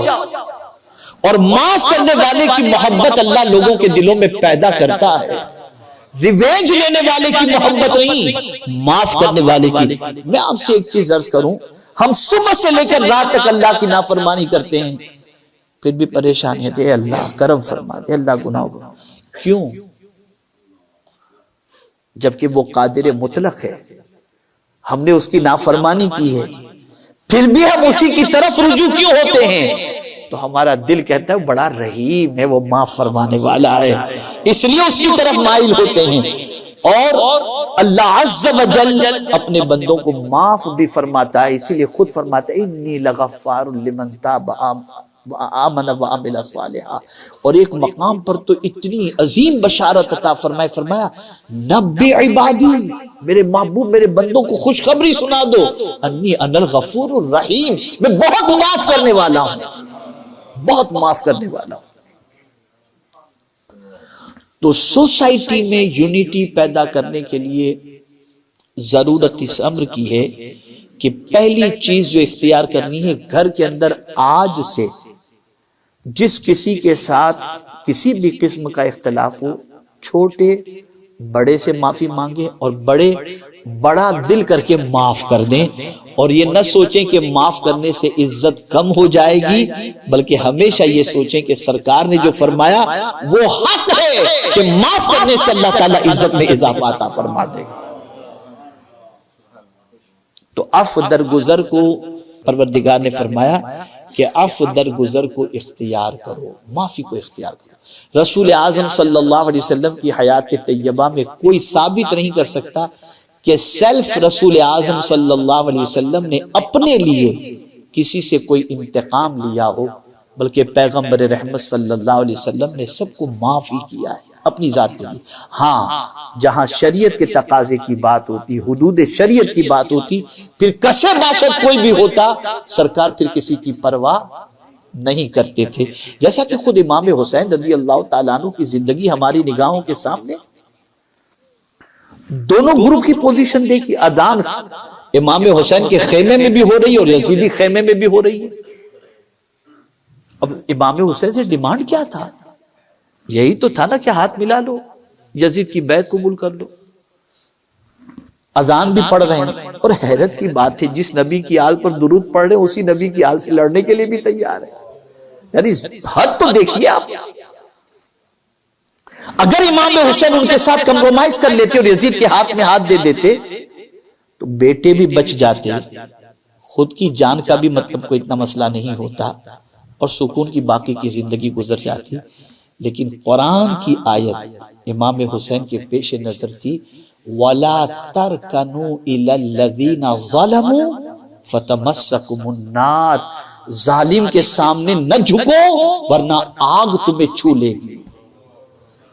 اور معاف کرنے والے کی محبت اللہ لوگوں کے دلوں میں پیدا کرتا ہے، ریونج لینے والے کی محبت نہیں، معاف کرنے والے کی. میں آپ سے ایک چیز عرض کروں، ہم صبح سے لے کر رات تک اللہ کی نافرمانی کرتے ہیں، پھر بھی پریشانی ہے اے اللہ کرم فرما دے، اللہ گناہ کو. کیوں؟ جبکہ وہ قادر مطلق ہے، ہم نے اس کی نافرمانی کی ہے، پھر بھی ہم اسی کی طرف رجوع کیوں ہوتے ہیں؟ تو ہمارا دل کہتا ہے بڑا رحیم ہے، وہ معاف فرمانے والا ہے، اس لیے اس کی طرف مائل ہوتے ہیں. اور اللہ عز و جل اپنے بندوں کو معاف بھی فرماتا ہے، اسی لیے خود فرماتا ہے انی لغفار لمن تاب آمن وعمل صالحا. اور ایک مقام پر تو اتنی عظیم بشارت عطا فرمایا نبی عبادی، میرے محبوب میرے بندوں کو خوشخبری سنا دو، انی انا الغفور الرحیم، میں بہت معاف کرنے والا ہوں، بہت معاف کرنے والا ہوں. تو سوسائٹی میں یونٹی پیدا کرنے کے لیے ضرورت اس امر کی ہے کہ پہلی چیز جو اختیار کرنی ہے، گھر کے اندر آج سے جس کسی کے ساتھ کسی بھی قسم کا اختلاف ہو، چھوٹے بڑے سے معافی مانگے اور بڑا دل کر کے معاف کر دیں، اور یہ نہ سوچیں کہ معاف کرنے سے عزت کم ہو جائے گی، بلکہ ہمیشہ یہ سوچیں کہ سرکار نے جو فرمایا وہ حق ہے کہ معاف کرنے سے اللہ تعالیٰ عزت میں اضافہ عطا فرما دے گا۔ تو عفو درگزر کو پروردگار نے فرمایا کہ عفو درگزر کو اختیار کرو، معافی کو اختیار کرو۔ رسول اعظم صلی اللہ علیہ وسلم کی حیات طیبہ میں کوئی ثابت نہیں کر سکتا کہ سیلف رسول اعظم صلی اللہ علیہ وسلم نے اپنے لیے کسی سے کوئی انتقام لیا ہو، بلکہ پیغمبر رحمت صلی اللہ علیہ وسلم نے سب کو معاف ہی کیا ہے اپنی ذات کے لیے۔ ہاں جہاں شریعت کے تقاضے کی بات ہوتی، حدود شریعت کی بات ہوتی، پھر کسے باشد کوئی بھی ہوتا، سرکار پھر کسی کی پرواہ نہیں کرتے تھے۔ جیسا کہ خود امام حسین رضی اللہ تعالیٰ عنہ کی زندگی ہماری نگاہوں کے سامنے، دونوں گروپ کی پوزیشن دیکھی، اذان امام حسین کے خیمے میں بھی ہو رہی ہے اور یزیدی خیمے میں بھی ہو رہی ہے۔ اب امام حسین سے ڈیمانڈ کیا تھا؟ یہی تو تھا نا کہ ہاتھ ملا لو، یزید کی بیعت قبول کر لو۔ اذان بھی پڑھ رہے ہیں، اور حیرت کی بات ہے جس نبی کی آل پر درود پڑھ رہے ہیں اسی نبی کی آل سے لڑنے کے لیے بھی تیار ہے۔ یعنی حد تو دیکھیے آپ۔ اگر امام حسین ان کے ساتھ کمپرومائز کر لیتے اور یزید کے ہاتھ میں ہاتھ دے دیتے تو بیٹے بھی بچ جاتے، خود کی جان کا بھی مطلب کوئی اتنا مسئلہ نہیں ہوتا، اور سکون کی باقی کی زندگی گزر جاتی۔ لیکن قرآن کی آیت امام حسین کے پیش نظر تھی، وَلَا تَرْكَنُوا إِلَى الَّذِينَ ظَلَمُوا فَتَمَسَّكُمُ النَّارِ، ظالم کے سامنے نہ جھکو ورنہ آگ تمہیں چھو لے گی۔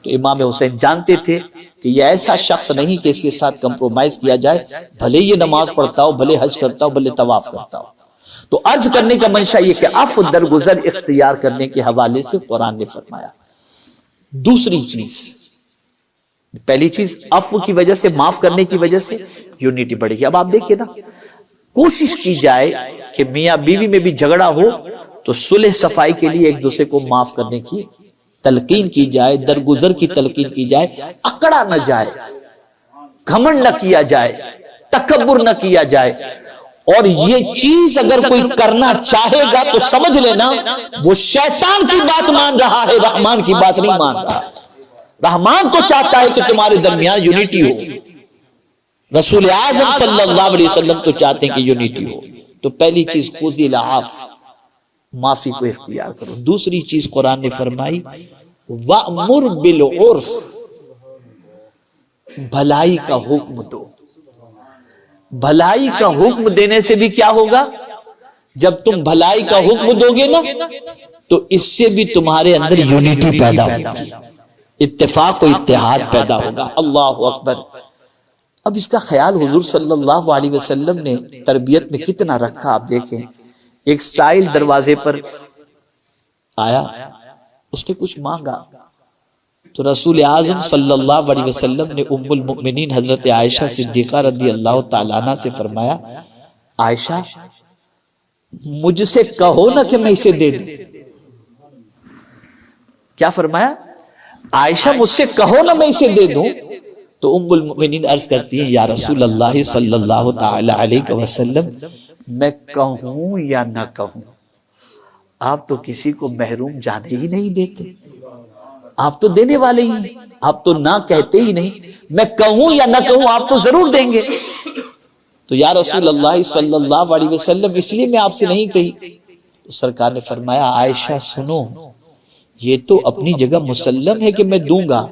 تو امام حسین جانتے تھے کہ یہ ایسا شخص نہیں کہ اس کے ساتھ کمپرومائز کیا جائے، بھلے یہ نماز پڑھتا ہو، بھلے حج کرتا ہو، بھلے طواف کرتا ہو۔ تو عرض کرنے کا منشا یہ کہ عفو درگزر اختیار کرنے کے حوالے سے قرآن نے فرمایا۔ دوسری چیز، پہلی چیز عفو کی وجہ سے، معاف کرنے کی وجہ سے یونٹی بڑھے گی۔ اب آپ دیکھیں نا، کوشش کی جائے کہ میاں بیوی میں بھی جھگڑا ہو تو صلح صفائی کے لیے ایک دوسرے کو معاف کرنے کی تلقین کی جائے، درگزر کی تلقین کی جائے، اکڑا نہ جائے، گھمنڈ نہ کیا جائے، تکبر نہ کیا جائے۔ اور یہ چیز اگر کوئی کرنا چاہے گا تو سمجھ لینا وہ شیطان کی بات مان رہا ہے، رحمان کی بات نہیں مان رہا۔ رحمان تو چاہتا ہے کہ تمہارے درمیان یونٹی ہو، رسول اعظم صلی اللہ علیہ وسلم تو چاہتے ہیں کہ یونٹی ہو۔ تو پہلی چیز خذ العفو، معافی کو اختیار کرو۔ دوسری چیز قرآن نے فرمائی وَأْمُرْ بِالْعُرْفِ، بھلائی کا حکم دو۔ بھلائی کا حکم دینے سے بھی کیا ہوگا؟ جب تم بھلائی کا حکم دو گے نا تو اس سے بھی تمہارے اندر یونٹی پیدا ہوگی، اتفاق و اتحاد پیدا ہوگا۔ اللہ اکبر۔ اب اس کا خیال حضور صلی اللہ علیہ وسلم نے تربیت میں کتنا رکھا، آپ دیکھیں۔ ایک سائل دروازے پر آیا، اس نے کچھ مانگا تو رسول اعظم صلی اللہ علیہ وسلم نے ام المؤمنین حضرت عائشہ صدیقہ رضی اللہ تعالیٰ عنہ سے فرمایا، عائشہ مجھ سے کہو نا کہ میں اسے دے دوں۔ کیا فرمایا؟ عائشہ مجھ سے کہو نا میں اسے دے دوں۔ تو ام المؤمنین عرض کرتی ہیں، یا رسول اللہ صلی اللہ تعالی علیہ وسلم، میں کہوں یا نہ کہوں؟ آپ تو کسی کو محروم جانے ہی نہیں دیتے، آپ تو دینے والے ہی ہیں، آپ تو نہ کہتے ہی نہیں۔ میں کہوں یا نہ کہوں آپ تو ضرور دیں گے۔ تو یا رسول اللہ صلی اللہ علیہ وسلم اس لیے میں آپ سے نہیں کہی۔ تو سرکار نے فرمایا، عائشہ سنو، یہ تو اپنی جگہ مسلم ہے کہ میں دوں گا،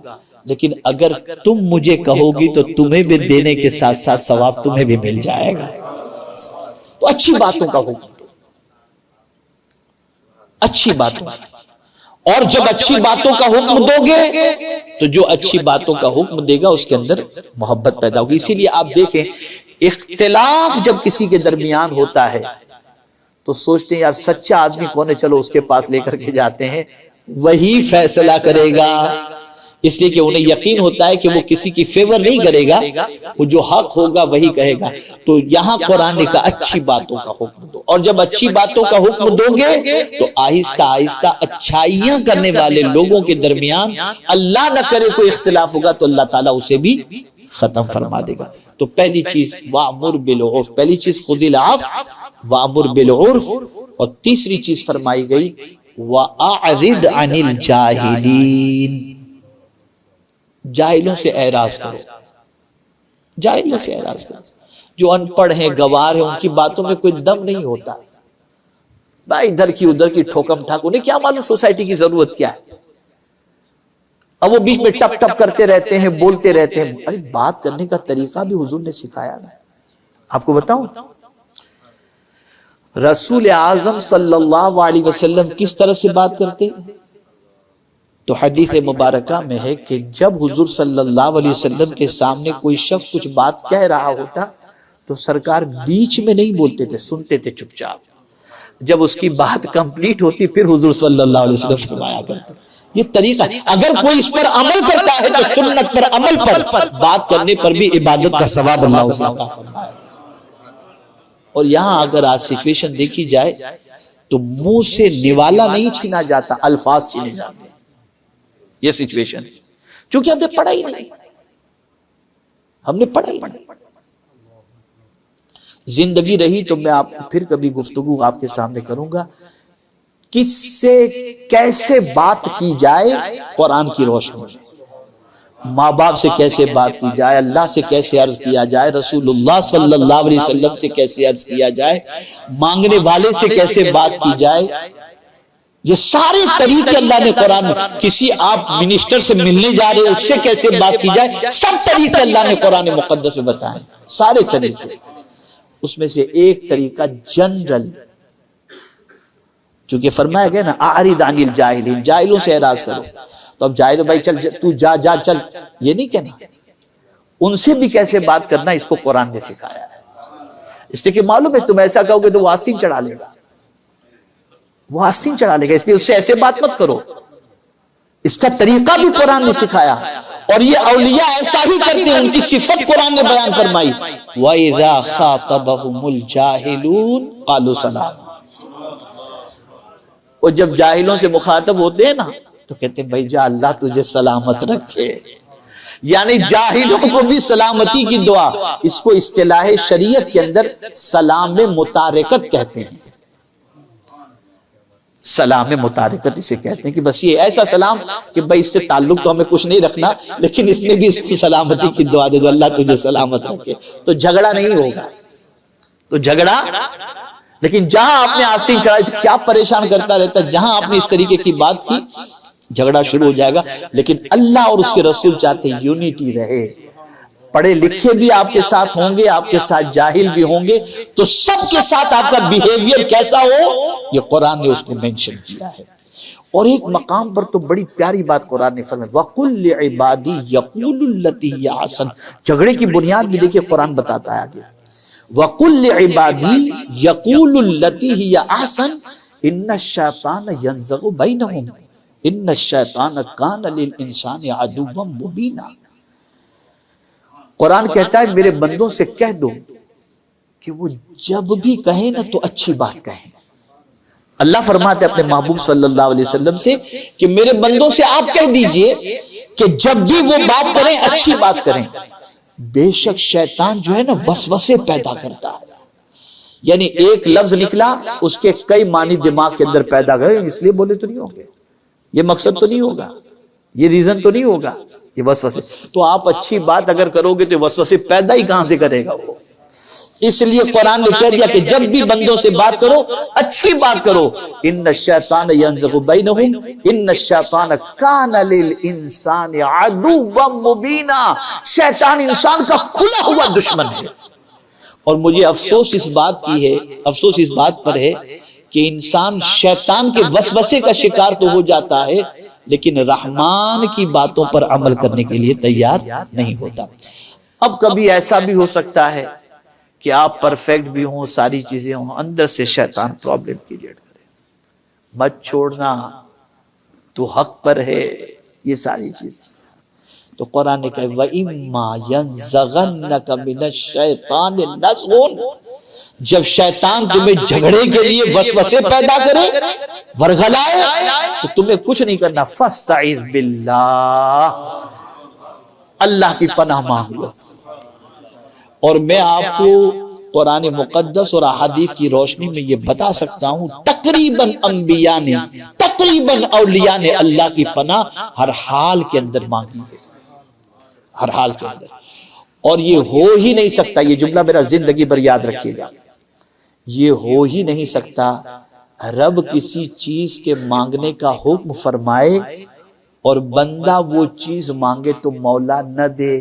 لیکن اگر تم مجھے کہو گی تو تمہیں بھی دینے کے ساتھ ساتھ ثواب تمہیں بھی مل جائے گا۔ تو اچھی باتوں کا حکم دو، اچھی باتوں، اور جب اچھی باتوں کا حکم دو گے تو جو اچھی باتوں کا حکم دے گا اس کے اندر محبت پیدا ہوگی۔ اسی لیے آپ دیکھیں، اختلاف جب کسی کے درمیان ہوتا ہے تو سوچتے ہیں یار سچا آدمی کون ہے، چلو اس کے پاس لے کر کے جاتے ہیں، وہی فیصلہ کرے گا۔ اس لیے کہ انہیں یقین ہوتا ہے کہ وہ کسی کی فیور نہیں کرے گا، وہ جو حق ہوگا وہی کہے گا۔ تو یہاں قرآن نے کہا اچھی باتوں کا حکم دو، اور جب اچھی باتوں کا حکم دو گے تو آہستہ آہستہ اچھائیاں کرنے والے لوگوں کے درمیان اللہ نہ کرے کوئی اختلاف ہوگا تو اللہ تعالیٰ اسے بھی ختم فرما دے گا۔ تو پہلی چیز وَأْمُرْ بِالْعُرْفِ، پہلی چیز خُذِ الْعَفْوَ وَأْمُرْ بِالْعُرْفِ، اور تیسری چیز فرمائی گئی وَأَعْرِضْ عَنِ الْجَاهِلِينَ، جاہلوں سے اعراض کرو، جاہلوں سے اعراض کرو۔ جو ان پڑھ ہیں، گوار ہیں، ان کی باتوں میں کوئی دم نہیں ہوتا، بھائی ادھر کی ادھر کی ٹھوکم ٹھاک، انہیں کیا معلوم سوسائٹی کی ضرورت کیا ہے، اب وہ بیچ میں ٹپ ٹپ کرتے رہتے ہیں، بولتے رہتے ہیں۔ ارے بات کرنے کا طریقہ بھی حضور نے سکھایا نا۔ آپ کو بتاؤں رسول اعظم صلی اللہ علیہ وسلم کس طرح سے بات کرتے؟ تو حدیث مبارکہ میں ہے کہ جب حضور صلی اللہ علیہ وسلم کے سامنے کوئی شخص کچھ بات کہہ رہا ہوتا تو سرکار بیچ میں نہیں بولتے تھے، سنتے تھے چپ چاپ۔ جب اس کی بات کمپلیٹ ہوتی پھر حضور صلی اللہ علیہ وسلم فرمایا کرتے۔ یہ طریقہ ہے، اگر کوئی اس پر عمل کرتا ہے تو سنت پر عمل پر بات کرنے پر بھی عبادت کا ثواب اللہ اسے عطا فرمائے۔ اور یہاں اگر آج سچویشن دیکھی جائے تو منہ سے نوالا نہیں چھینا جاتا، الفاظ چھینے جاتے ہیں۔ یہ سچویشن ہے چونکہ ہم نے پڑھا ہی نہیں، ہم نے پڑھا ہی نہیں۔ زندگی رہی تو میں آپ پھر کبھی گفتگو آپ کے سامنے کروں گا، کس سے کیسے بات کی جائے قرآن کی روشنی میں، ماں باپ سے کیسے بات کی جائے، اللہ سے کیسے عرض کیا جائے، رسول اللہ صلی اللہ علیہ وسلم سے کیسے عرض کیا جائے، مانگنے والے سے کیسے بات کی جائے، یہ سارے طریقے اللہ نے قرآن میں، کسی آپ منسٹر سے ملنے جا رہے اس سے کیسے بات کی جائے، سب طریقے اللہ نے قرآن مقدس میں بتائے، سارے طریقے۔ اس میں سے ایک طریقہ جنرل، چونکہ فرمایا گیا نا اعرض عن الجاہلین، جاہلوں سے اعراض کرو، تو اب جاہل بھائی چل تو جا چل، یہ نہیں کہنا، ان سے بھی کیسے بات کرنا اس کو قرآن نے سکھایا ہے۔ اس لیے کہ معلوم ہے تم ایسا کہو گے تو وہ آستین چڑھا لے گا، وہ آستین چڑھا لے گا، اس لیے اس سے ایسے بات مت کرو۔ اس کا طریقہ بھی قرآن نے سکھایا، اور یہ اولیاء ایسا ہی کرتے ہیں، ان کی صفت قرآن نے بیان فرمائی وَإِذَا خَاطَبَهُمُ الْجَاهِلُونَ قَالُوا سَلَامًا۔ اور جب جاہلوں سے مخاطب ہوتے ہیں نا تو کہتے ہیں بھائی جا اللہ تجھے سلامت رکھے، یعنی جاہلوں کو بھی سلامتی کی دعا۔ اس کو اصطلاح شریعت کے اندر سلام متارکت کہتے ہیں، سلام متارکت اسے کہتے ہیں کہ بس یہ ایسا سلام کہ بھائی اس سے تعلق تو ہمیں کچھ نہیں رکھنا، لیکن اس میں بھی اس کی سلامتی کی دعا دے دو، اللہ تجھے سلامت رکھے، تو جھگڑا نہیں ہوگا، تو جھگڑا۔ لیکن جہاں آپ نے آستین چڑھائی کیا پریشان کرتا رہتا ہے، جہاں آپ نے اس طریقے کی بات کی جھگڑا شروع ہو جائے گا۔ لیکن اللہ اور اس کے رسول چاہتے ہیں یونیٹی رہے، پڑھے لکھے بھی آپ کے ساتھ ہوں گے، آپ کے ساتھ جاہل بھی ہوں گے، تو سب کے ساتھ آپ کا بیہیویئر کیسا ہو یہ قرآن نے اس کو مینشن کیا ہے۔ اور ایک مقام پر تو بڑی پیاری بات قرآن نے فرمائی وَقُلْ لِعِبَادِي يَقُولُ الَّتِي هِيَ أَحْسَنُ، جھگڑے کی بنیاد بھی دیکھیں قرآن بتاتا ہے آگے وَقُلْ لِعِبَادِي يَقُولُ الَّتِي هِيَ أَحْسَنُ إِنَّ الشَّيْطَانَ يَنزَغُ بَيْنَهُمْ إِنَّ الشَّيْطَانَ كَانَ لِلْإِنسَانِ عَدُوًّا مُبِينًا۔ قرآن کہتا ہے میرے بندوں سے کہہ دو کہ وہ جب بھی کہیں نا تو اچھی بات کہیں۔ اللہ فرماتے ہیں اپنے محبوب صلی اللہ علیہ وسلم سے کہ میرے بندوں سے آپ کہہ دیجئے کہ جب بھی وہ بات کریں اچھی بات کریں، بے شک شیطان جو ہے نا وسوسے پیدا کرتا ہے، یعنی ایک لفظ نکلا اس کے کئی معنی دماغ کے اندر پیدا گئے، اس لیے بولے تو نہیں ہوں گے، یہ مقصد تو نہیں ہوگا، یہ ریزن تو نہیں ہوگا، یہ وسوسے۔ تو آپ اچھی بات اگر کرو گے تو وسوسے پیدا ہی کہاں سے کرے گا وہ؟ اس لیے قرآن نے کہہ دیا کہ جب بھی بندوں سے بات کرو اچھی بات کرو۔ ان الشیطان ینزغ بینہم ان الشیطان کان للانسان عدوا مبینا، شیطان انسان کا کھلا ہوا دشمن ہے۔ اور مجھے افسوس اس بات کی ہے، افسوس اس بات پر ہے کہ انسان شیطان کے وسوسے کا شکار تو ہو جاتا ہے لیکن رحمان کی باتوں پر عمل کرنے کے لیے تیار نہیں ہوتا۔ اب کبھی ایسا بھی ہو سکتا ہے کہ آپ پرفیکٹ بھی ہوں، ساری چیزیں ہوں، اندر سے شیطان پرابلم کریٹ کرے، مت چھوڑنا تو حق پر ہے، یہ ساری چیزیں۔ تو قرآن نے کہا وَإِمَّا يَنزَغَنَّكَ مِنَ الشَّيْطَانِ نَزْغٌ، جب شیطان تمہیں جھگڑے کے لیے وسوسے پیدا کرے، ورغلائے، تو تمہیں کچھ نہیں کرنا، فَاسْتَعِذْ بِاللَّهِ، اللہ کی پناہ مانگ لو۔ اور میں آپ کو قرآن مقدس اور احادیث کی روشنی میں یہ بتا سکتا ہوں، تقریباً انبیاء نے، تقریباً اولیاء نے اللہ کی پناہ ہر حال کے اندر مانگی ہے، ہر حال کے اندر۔ اور یہ ہو ہی نہیں سکتا، یہ جملہ میرا زندگی بھر یاد رکھیے گا، یہ ہو ہی نہیں سکتا رب کسی چیز کے مانگنے کا حکم فرمائے اور بندہ وہ چیز مانگے تو مولا نہ دے۔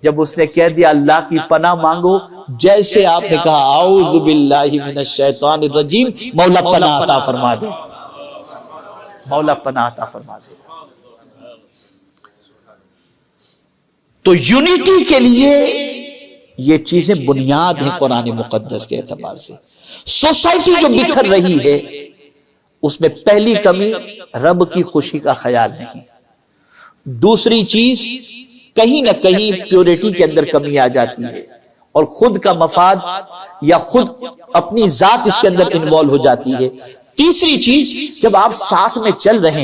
جب اس نے کہہ دیا اللہ کی پناہ مانگو، جیسے آپ نے کہا اعوذ باللہ من الشیطان الرجیم، مولا پناہ عطا فرما دے، مولا پناہ عطا فرما دے۔ تو یونیٹی کے لیے یہ چیزیں بنیاد ہیں قرآن مقدس کے اعتبار سے۔ سوسائٹی جو بکھر رہی ہے اس میں پہلی کمی رب کی خوشی کا خیال نہیں، دوسری چیز کہیں نہ کہیں پیورٹی کے اندر کمی آ جاتی ہے اور خود کا مفاد یا خود اپنی ذات اس کے اندر انوالو ہو جاتی ہے، تیسری چیز جب آپ ساتھ میں چل رہے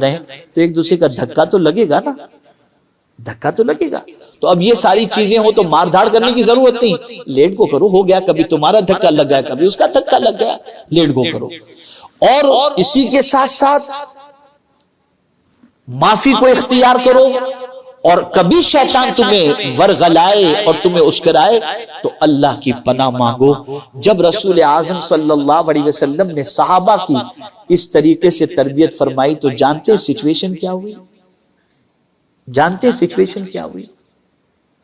ہیں تو ایک دوسرے کا دھکا تو لگے گا نا، دھکا تو لگے گا۔ تو اب یہ ساری چیزیں ہوں تو مار دھاڑ کرنے کی ضرورت نہیں، لیٹ گو کرو، ہو گیا، کبھی تمہارا دھکا لگ گیا کبھی اس کا دھکا لگ گیا، لیٹ گو کرو۔ اور اسی کے ساتھ ساتھ معافی کو اختیار کرو، اور کبھی شیطان تمہیں ورغلائے اور تمہیں اسکرائے تو اللہ کی پناہ مانگو۔ جب رسول اعظم صلی اللہ علیہ وسلم نے صحابہ کی اس طریقے سے تربیت فرمائی تو جانتے سچویشن کیا ہوئی؟ جانتے سچویشن کیا ہوئی؟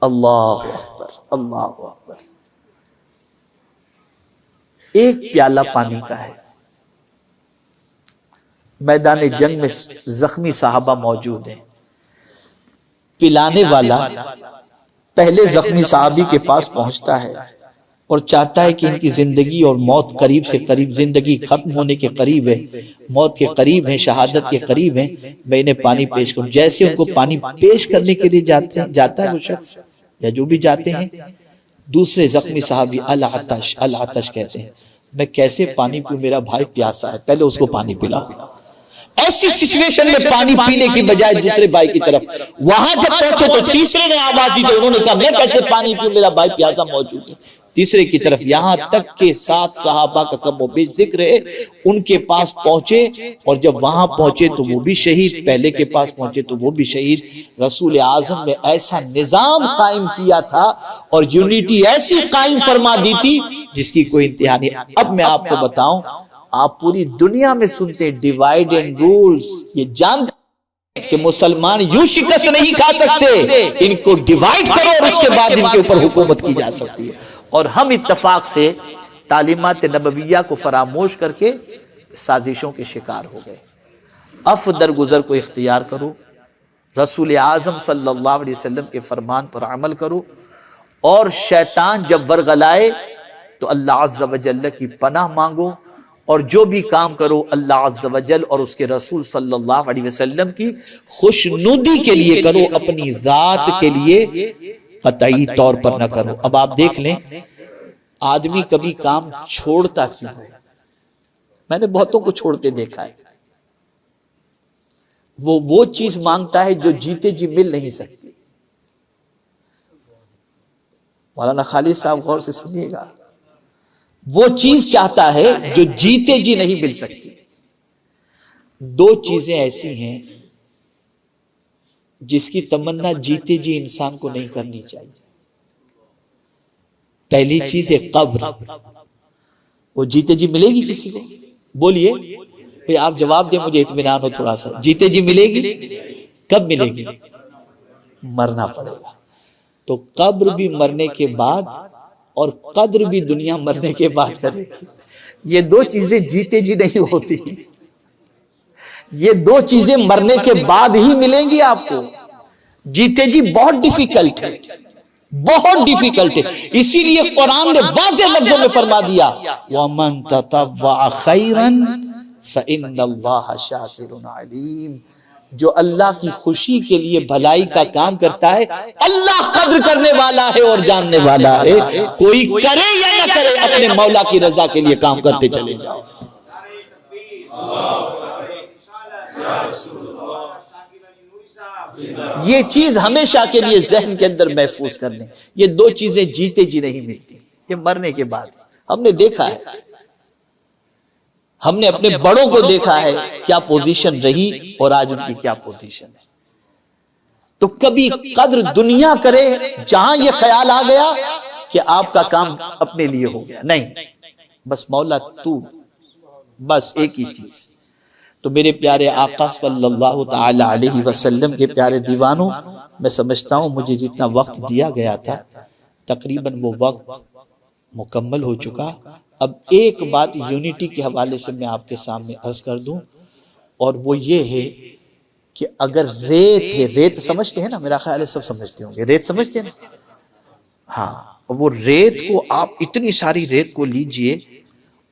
اللہ اکبر، اللہ اکبر۔ ایک پیالہ پانی کا ہے، میدان جنگ میں زخمی صحابہ موجود ہیں، پلانے والا پہلے زخمی صحابی کے پاس پہنچتا ہے اور چاہتا ہے کہ ان کی زندگی اور موت قریب سے قریب، زندگی ختم ہونے کے قریب ہے، موت کے قریب ہیں، شہادت کے قریب ہیں، میں انہیں پانی پیش کروں۔ جیسے ان کو پانی پیش کرنے کے لیے جاتا ہے وہ شخص یا جو بھی جاتے ہیں، دوسرے زخمی صحابی العطش، العطش کہتے ہیں، میں کیسے پانی پیوں، میرا بھائی پیاسا ہے، پہلے اس کو پانی پلاؤ۔ ایسی سچویشن میں پانی پینے کی بجائے دوسرے بھائی کی طرف، وہاں جب پہنچے تو تیسرے نے آواز دی تو انہوں نے کہا میں کیسے پانی پیوں، میرا بھائی پیاسا موجود ہے۔ تیسرے کی طرف، یہاں تک کہ 7 صحابہ کا کم و بیش ذکر ہے، ان کے پاس پہنچے اور جب وہاں پہنچے تو وہ بھی شہید، پہلے کے پاس پہنچے تو وہ بھی شہید۔ رسول اعظم نے ایسا نظام قائم کیا تھا اور یونیٹی ایسی قائم فرما دی تھی جس کی کوئی انتہا نہیں۔ اب میں آپ کو بتاؤں، آپ پوری دنیا میں سنتے ڈیوائیڈ اینڈ رولز، یہ جانتے کہ مسلمان یوں شکست نہیں کھا سکتے، ان کو ڈیوائیڈ کرو اور اس کے بعد ان کے اوپر حکومت کی جا سکتی ہے۔ اور ہم اتفاق سے تعلیمات نبویہ کو فراموش کر کے سازشوں کے شکار ہو گئے۔ عفو درگزر کو اختیار کرو، رسول اعظم صلی اللہ علیہ وسلم کے فرمان پر عمل کرو، اور شیطان جب ورغلائے تو اللہ عز و جل کی پناہ مانگو، اور جو بھی کام کرو اللہ عز و جل اور اس کے رسول صلی اللہ علیہ وسلم کی خوشنودی کے لیے کرو، اپنی ذات کے لیے قطعی طور پر نہ کرو۔ اب آپ دیکھ لیں آدمی کبھی کام چھوڑتا کیوں ہے؟ میں نے بہتوں کو چھوڑتے دیکھا ہے، وہ چیز مانگتا ہے جو جیتے جی مل نہیں سکتی۔ مولانا خالد صاحب غور سے سنیے گا، وہ چیز چاہتا ہے جو جیتے جی نہیں مل سکتی۔ 2 چیزیں ایسی ہیں جس کی تمنا جیتے جی انسان کو نہیں کرنی چاہیے۔ پہلی چیز ہے قبر، وہ جیتے جی ملے گی کسی کو؟ بولیے آپ جواب دیں، مجھے اطمینان ہو تھوڑا سا، جیتے جی ملے گی؟ کب ملے گی؟ مرنا پڑے گا۔ تو قبر بھی مرنے کے بعد اور قدر بھی دنیا مرنے کے بعد کرے گی۔ یہ 2 چیزیں جیتے جی نہیں ہوتی، یہ 2 چیزیں مرنے کے بعد ہی ملیں گی آپ کو۔ جیتے جی بہت ڈیفیکلٹ ہے، بہت ڈیفیکلٹ ہے، اسی لیے قرآن نے واضح لفظوں میں فرما دیا وَمَن تَطَوَّعَ خَيْرًا فَإِنَّ اللَّهَ شَاكِرٌ عَلِيمٌ۔ جو اللہ کی خوشی کے لیے بھلائی کا کام کرتا ہے اللہ قدر کرنے والا ہے اور جاننے والا ہے. کوئی کرے یا نہ کرے اپنے مولا کی رضا کے لیے کام کرتے چلے جاؤ. یہ چیز ہمیشہ کے لیے ذہن کے اندر محفوظ کر لیں. یہ دو چیزیں جیتے جی نہیں ملتی، یہ مرنے کے بعد. ہم نے دیکھا ہے، ہم نے اپنے بڑوں کو دیکھا ہے کیا پوزیشن رہی اور آج ان کی کیا پوزیشن ہے. تو کبھی قدر دنیا کرے جہاں یہ خیال آ گیا کہ آپ کا کام اپنے لیے ہو گیا، نہیں، بس مولا تو، بس ایک ہی چیز. تو میرے پیارے آقا صلی اللہ تعالی علیہ وسلم کے پیارے دیوانوں، میں سمجھتا ہوں مجھے جتنا وقت دیا گیا تھا تقریباً وہ وقت مکمل ہو چکا. اب ایک بات یونٹی کے حوالے سے میں آپ کے سامنے عرض کر دوں، اور وہ یہ ہے کہ اگر ریت ہے، ریت سمجھتے ہیں نا، میرا خیال ہے سب سمجھتے ہوں گے، ریت سمجھتے ہیں نا؟ ہاں، وہ ریت کو آپ اتنی ساری ریت کو لیجئے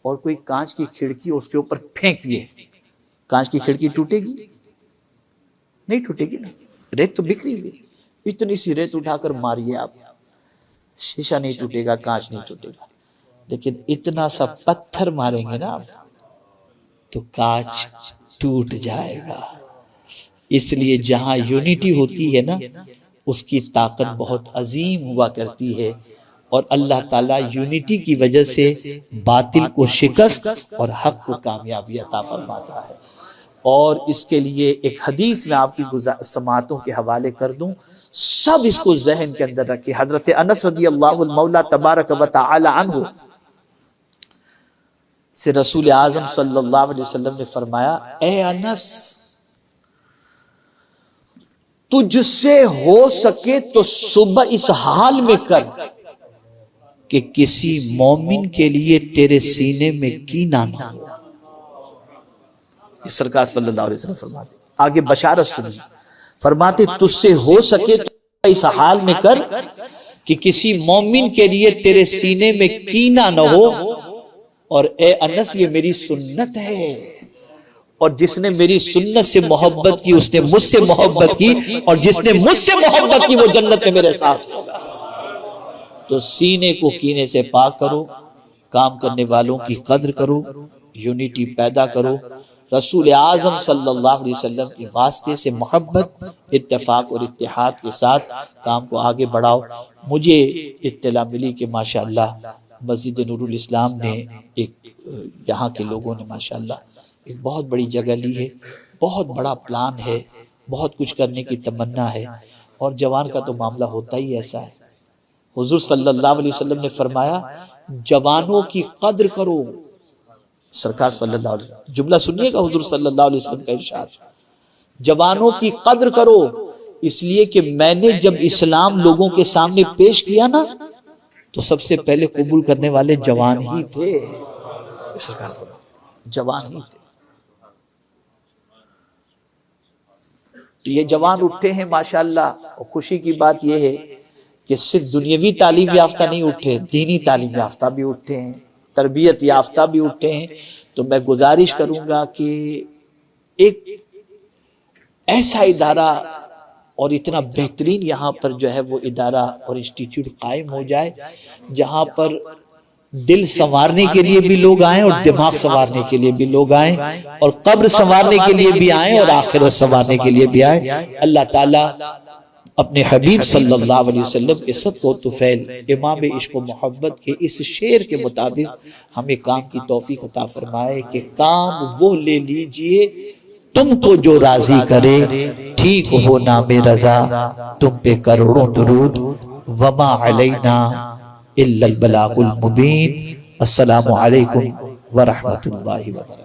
اور کوئی کانچ کی کھڑکی اس کے اوپر پھینکیے، کانچ کی کھڑکی ٹوٹے گی؟ نہیں ٹوٹے گی نا، ریت تو بکھری ہوئی. اتنی سی ریت اٹھا کر ماریے آپ، شیشہ نہیں ٹوٹے گا، کانچ نہیں ٹوٹے گا. لیکن اتنا سا پتھر ماریں گے نا آپ تو کانچ ٹوٹ جائے گا. اس لیے جہاں یونٹی ہوتی ہے نا اس کی طاقت بہت عظیم ہوا کرتی ہے، اور اللہ تعالیٰ یونٹی کی وجہ سے باطل کو شکست اور حق کو کامیابی عطا فرماتا ہے. اور اس کے لیے ایک حدیث میں آپ کی سماعتوں کے حوالے کر دوں، سب اس کو ذہن کے اندر رکھیں. حضرت انس رضی اللہ المولا تبارک و تعالی عنہ سے رسول اعظم صلی اللہ علیہ وسلم نے فرمایا، اے انس، تجھ سے ہو سکے تو صبح اس حال میں کر کہ کسی مومن کے لیے تیرے سینے میں کینہ نہ ہو. سرکار صلی اللہ علیہ وسلم فرماتے، آگے بشارت سنی، فرماتے تجھ سے ہو سکے تو اس حال میں کر کہ کسی مومن کے لیے تیرے سینے میں کینہ نہ ہو. اور اے انس، یہ میری سنت ہے، اور جس نے میری سنت سے محبت کی اس نے مجھ سے محبت کی، اور جس نے مجھ سے محبت کی وہ جنت میں میرے ساتھ ہوگا. تو سینے کو کینے سے پاک کرو، کام کرنے والوں کی قدر کرو، یونٹی پیدا کرو، رسول اعظم صلی اللہ علیہ وسلم کے واسطے سے محبت، اتفاق اور اتحاد کے ساتھ کام کو آگے بڑھاؤ. مجھے اطلاع ملی کہ ماشاءاللہ مسجد نور الاسلام نے ایک یہاں کے لوگوں نے ماشاءاللہ ایک بہت بڑی جگہ لی ہے، بہت بڑا پلان ہے، بہت کچھ کرنے کی تمنا ہے، اور جوان کا تو معاملہ ہوتا ہی ایسا ہے. حضور صلی اللہ علیہ وسلم نے فرمایا جوانوں کی قدر کرو. سرکار صلی اللہ علیہ وسلم جملہ سنیے گا، حضور صلی اللہ علیہ وسلم کا ارشاد، جوانوں کی قدر کرو، اس لیے کہ میں نے جب اسلام لوگوں کے سامنے پیش کیا نا تو سب سے پہلے قبول کرنے والے جوان ہی تھے. سرکار جوان ہی تھے. تو یہ جوان اٹھے ہیں ماشاءاللہ، اور خوشی کی بات یہ ہے کہ صرف دنیاوی تعلیم یافتہ نہیں اٹھے، دینی تعلیم یافتہ بھی اٹھے ہیں، تربیت یافتہ بھی اٹھے ہیں. تو میں گزارش کروں گا کہ ایک ایسا ادارہ اور اتنا بہترین یہاں پر جو ہے وہ ادارہ اور انسٹیٹیوٹ قائم ہو جائے جہاں پر دل سنوارنے کے لیے بھی لوگ آئیں اور دماغ سنوارنے کے لیے بھی لوگ آئیں، اور قبر سنوارنے کے لیے بھی آئیں اور آخرت سنوارنے کے لیے بھی آئیں. اللہ تعالیٰ اپنے حبیب صلی اللہ علیہ وسلم کے صدق و طفیل امام عشق و محبت کے اس شعر کے مطابق ہمیں کام کی توفیق عطا فرمائے کہ کام وہ لے لیجئے تم کو جو راضی کرے، ٹھیک ہو نام رضا تم پہ کروڑوں درود، وما علینا الا البلاغ المبین. السلام علیکم ورحمۃ اللہ وبرکاتہ.